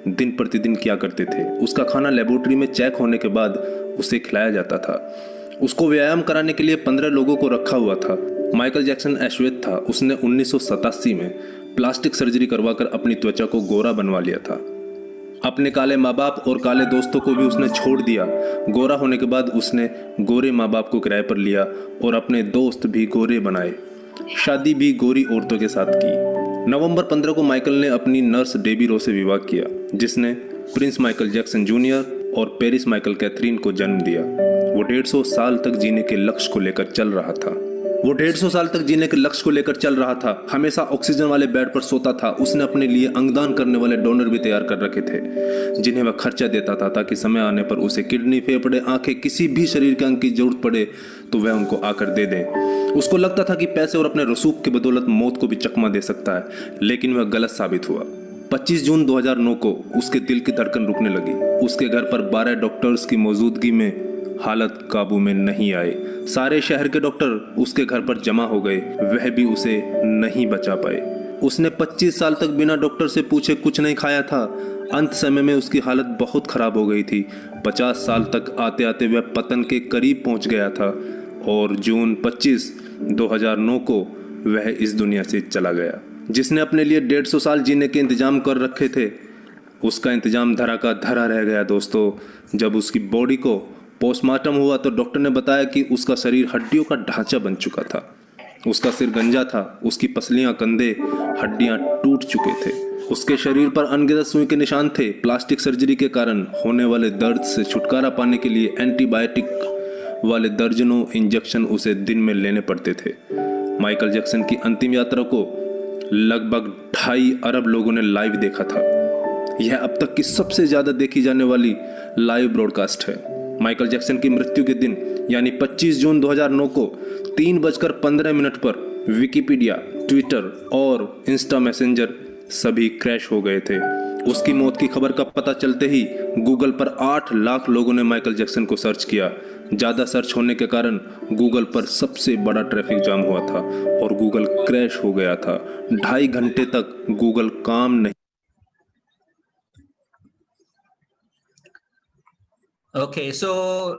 Speaker 4: दिन प्रतिदिन किया करते थे। उसका खाना लेबोरेटरी में चेक होने के बाद उसे खिलाया जाता था। उसको व्यायाम कराने के लिए 15 लोगों को रखा हुआ था। माइकल जैक्सन अश्वेत था। उसने 1987 में प्लास्टिक सर्जरी करवाकर अपनी त्वचा को गोरा बनवा लिया था। अपने काले माँ बाप और काले दोस्तों को भी उसने छोड़ दिया। गोरा होने के बाद उसने गोरे माँ बाप को किराए पर लिया और अपने दोस्त भी गोरे बनाए। शादी भी गोरी औरतों के साथ की। नवंबर 15 को माइकल ने अपनी नर्स डेबी रो से विवाह किया, जिसने प्रिंस माइकल जैक्सन जूनियर और पेरिस माइकल कैथरीन को जन्म दिया। वो 150 साल तक जीने के लक्ष्य को लेकर चल रहा था। हमेशा ऑक्सीजन वाले बेड पर सोता था। उसने अपने लिए अंगदान करने वाले डोनर भी तैयार कर रखे थे, जिन्हें वह खर्चा देता था, ताकि समय आने पर उसे किडनी, फेफड़े, आंखें, किसी भी शरीर के अंग की जरूरत पड़े तो वह उनको आकर दे दे। उसको लगता था कि पैसे और अपने रसूख की बदौलत मौत को भी चकमा दे सकता है, लेकिन वह गलत साबित हुआ। 25 जून 2009 को उसके दिल की धड़कन रुकने लगी। उसके घर पर 12 डॉक्टर्स की मौजूदगी में हालत काबू में नहीं आए। सारे शहर के डॉक्टर उसके घर पर जमा हो गए, वह भी उसे नहीं बचा पाए। उसने 25 साल तक बिना डॉक्टर से पूछे कुछ नहीं खाया था। अंत समय में उसकी हालत बहुत खराब हो गई थी। 50 साल तक आते आते वह पतन के करीब पहुंच गया था और जून 25, 2009 को वह इस दुनिया से चला गया। जिसने अपने लिए 150 साल जीने के इंतजाम कर रखे थे, उसका इंतजाम धरा का धरा रह गया दोस्तों। जब उसकी बॉडी को पोस्टमार्टम हुआ तो डॉक्टर ने बताया कि उसका शरीर हड्डियों का ढांचा बन चुका था। उसका सिर गंजा था, उसकी पसलियां, कंधे, हड्डियां टूट चुके थे। उसके शरीर पर अनगिनत सुई के निशान थे। प्लास्टिक सर्जरी के कारण होने वाले दर्द से छुटकारा पाने के लिए एंटीबायोटिक वाले दर्जनों इंजेक्शन उसे दिन में लेने पड़ते थे। माइकल जैक्सन की अंतिम यात्रा को लगभग 2.5 अरब लोगों ने लाइव देखा था। यह अब तक की सबसे ज्यादा देखी जाने वाली लाइव ब्रॉडकास्ट है। माइकल जैक्सन की मृत्यु के दिन यानी 25 जून 2009 को 3:15 पर विकिपीडिया, ट्विटर और इंस्टा मैसेंजर सभी क्रैश हो गए थे। उसकी मौत की खबर का पता चलते ही गूगल पर 8 लाख लोगों ने माइकल जैक्सन को सर्च किया। ज़्यादा सर्च होने के कारण गूगल पर सबसे बड़ा ट्रैफिक जाम हुआ था और गूगल क्रैश हो गया था। 2.5 घंटे तक गूगल काम नहीं।
Speaker 2: Okay, so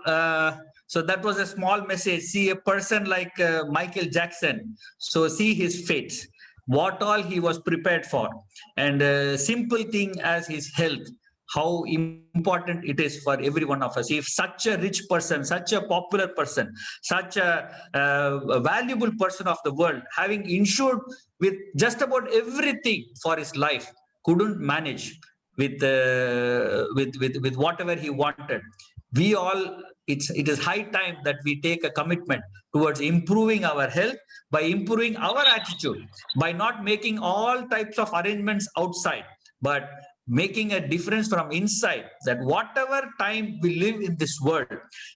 Speaker 2: that was a small message. See a person like Michael Jackson. So see his fate, what all he was prepared for, and simple thing as his health. How important it is for every one of us. If such a rich person, such a popular person, such a valuable person of the world, having insured with just about everything for his life, couldn't manage with whatever he wanted, we all, it is high time that we take a commitment towards improving our health by improving our attitude, by not making all types of arrangements outside, but making a difference from inside, that whatever time we live in this world,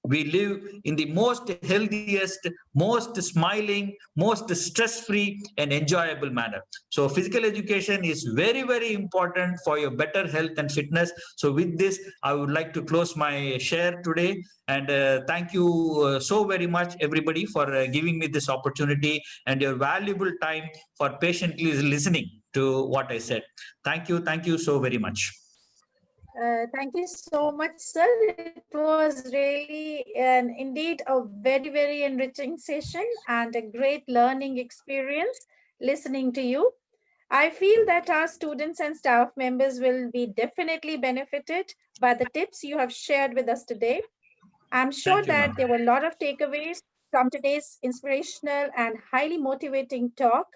Speaker 2: we live in the most healthiest, most smiling, most stress free and enjoyable manner. So physical education is very, very important for your better health and fitness. So with this, I would like to close my share today, and thank you so very much everybody for giving me this opportunity and your valuable time for patiently listening to what I said. Thank you so very much.
Speaker 1: Thank you so much, sir. It was really and indeed a very, very enriching session and a great learning experience listening to you. I feel that our students and staff members will be definitely benefited by the tips you have shared with us today. I'm sure
Speaker 2: Thank you,
Speaker 1: that
Speaker 2: ma'am.
Speaker 1: there were a lot of takeaways from today's inspirational and highly motivating talk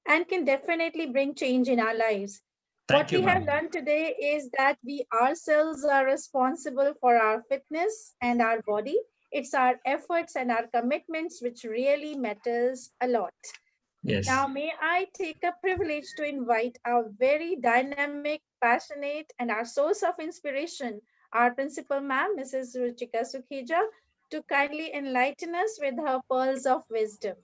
Speaker 1: and can definitely bring change in our lives.
Speaker 2: Thank
Speaker 1: What
Speaker 2: you,
Speaker 1: we have
Speaker 2: ma'am.
Speaker 1: learned today is that we ourselves are responsible for our fitness and our body. It's our efforts and our commitments which really matters a lot.
Speaker 2: Yes.
Speaker 1: Now, may I take a privilege to invite our very dynamic, passionate, and our source of inspiration, our principal ma'am, Mrs. Ruchika Sukhija, to kindly enlighten us with her pearls of wisdom.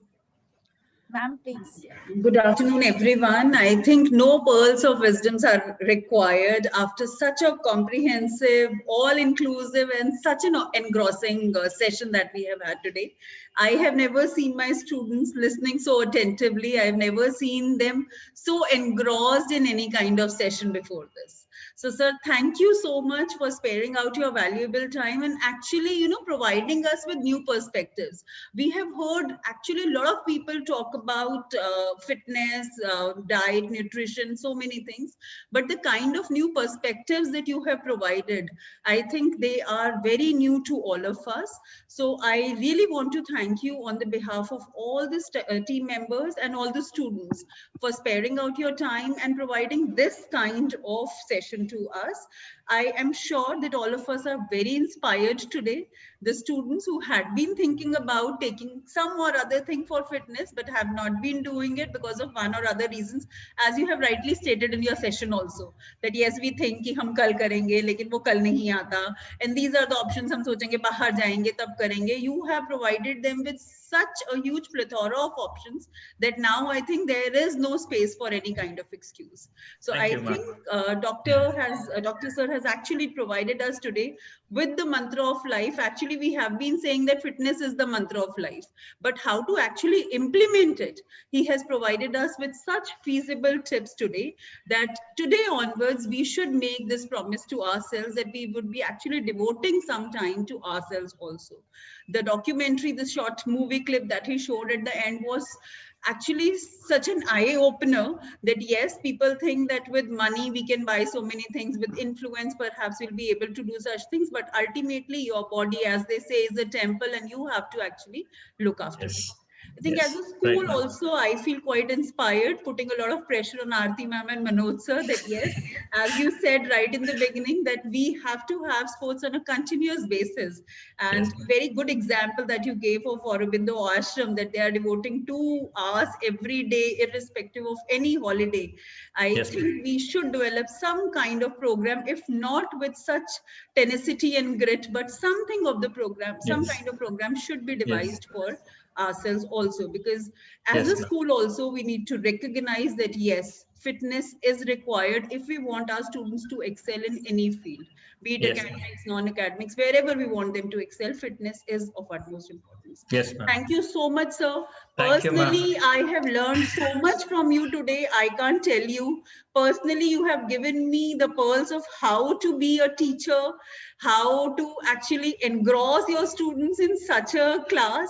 Speaker 1: Ma'am, please.
Speaker 3: Good afternoon, everyone. I think no pearls of wisdoms are required after such a comprehensive, all-inclusive, and such an engrossing session that we have had today. I have never seen my students listening so attentively. I've never seen them so engrossed in any kind of session before this. So, sir, thank you so much for sparing out your valuable time and actually, providing us with new perspectives. We have heard actually a lot of people talk about fitness, diet, nutrition, so many things, but the kind of new perspectives that you have provided, I think they are very new to all of us. So I really want to thank you on the behalf of all the team members and all the students for sparing out your time and providing this kind of session to us. I am sure that all of us are very inspired today. The students who had been thinking about taking some or other thing for fitness but have not been doing it because of one or other reasons, as you have rightly stated in your session also, that yes, we think कि हम कल करेंगे लेकिन वो कल नहीं आता, and these are the options, हम सोचेंगे बाहर जाएंगे तब करेंगे. You have provided them with such a huge plethora of options that now I think there is no space for any kind of excuse. So
Speaker 2: Thank
Speaker 3: I
Speaker 2: you, ma'am.
Speaker 3: think Dr. Sir has actually provided us today with the mantra of life. Actually, we have been saying that fitness is the mantra of life, but how to actually implement it, he has provided us with such feasible tips today that today onwards we should make this promise to ourselves that we would be actually devoting some time to ourselves also. The documentary, the short movie clip that he showed at the end was actually such an eye opener that yes, people think that with money we can buy so many things, with influence perhaps we'll be able to do such things, but ultimately your body, as they say, is a temple and you have to actually look after it.
Speaker 2: Yes.
Speaker 3: I think
Speaker 2: Yes.
Speaker 3: as a
Speaker 2: Right,
Speaker 3: school
Speaker 2: ma'am.
Speaker 3: also, I feel quite inspired, putting a lot of pressure on Aarti ma'am and Manoj sir that yes, as you said right in the beginning, that we have to have sports on a continuous basis. And
Speaker 2: Yes, ma'am.
Speaker 3: very good example that you gave of Aurobindo Ashram, that they are devoting 2 hours every day, irrespective of any holiday. I
Speaker 2: Yes, ma'am.
Speaker 3: think we should develop some kind of program, if not with such tenacity and grit, but something of the program, some
Speaker 2: Yes.
Speaker 3: kind of program should be
Speaker 2: Yes.
Speaker 3: devised for ourselves also, because as
Speaker 2: Yes,
Speaker 3: a
Speaker 2: ma'am.
Speaker 3: school also we need to recognize that yes, fitness is required if we want our students to excel in any field, be it
Speaker 2: Yes.
Speaker 3: academics, non-academics, wherever we want them to excel. Fitness is of utmost importance.
Speaker 2: Yes, ma'am.
Speaker 3: Thank you so much, sir.
Speaker 2: Thank you, ma'am.
Speaker 3: Personally, I have learned so much from you today. I can't tell you. Personally, you have given me the pearls of how to be a teacher, how to actually engross your students in such a class,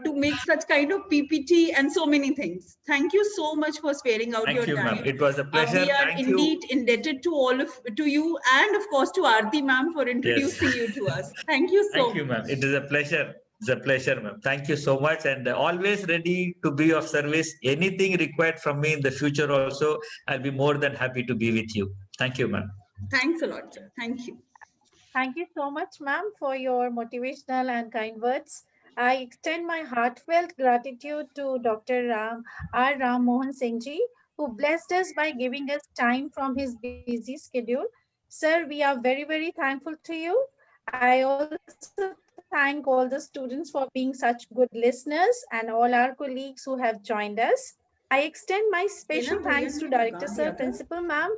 Speaker 3: to make such kind of PPT and so many things. Thank you so much for sparing out your
Speaker 2: Thank you,
Speaker 3: time.
Speaker 2: ma'am. It was a pleasure.
Speaker 3: We are
Speaker 2: Thank
Speaker 3: indeed
Speaker 2: you.
Speaker 3: indebted to you, and of course to Aarti ma'am for introducing you to us. Thank you so
Speaker 2: Thank you, ma'am.
Speaker 3: much.
Speaker 2: It is a pleasure. It's a pleasure, ma'am. Thank you so much, and always ready to be of service. Anything required from me in the future also, I'll be more than happy to be with you. Thank you, ma'am.
Speaker 3: Thanks a lot, sir. Thank you.
Speaker 5: Thank you so much, ma'am, for your motivational and kind words. I extend my heartfelt gratitude to Dr. Ram Mohan Singh ji, who blessed us by giving us time from his busy schedule. Sir, we are very, very thankful to you. I also thank all the students for being such good listeners and all our colleagues who have joined us. I extend my special thanks to Director Sir, Principal Ma'am,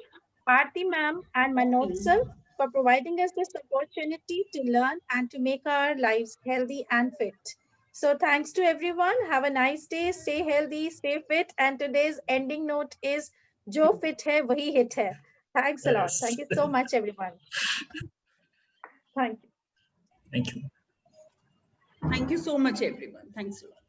Speaker 5: Aarti Ma'am, and Manoj Sir for providing us this opportunity to learn and to make our lives healthy and fit. So, thanks to everyone. Have a nice day. Stay healthy, stay fit. And today's ending note is Jo fit hai, wahi hit hai. Thanks a lot.
Speaker 2: Yes.
Speaker 5: Thank you so much, everyone. Thank you.
Speaker 2: Thank you.
Speaker 3: Thank you so much, everyone. Thanks a lot.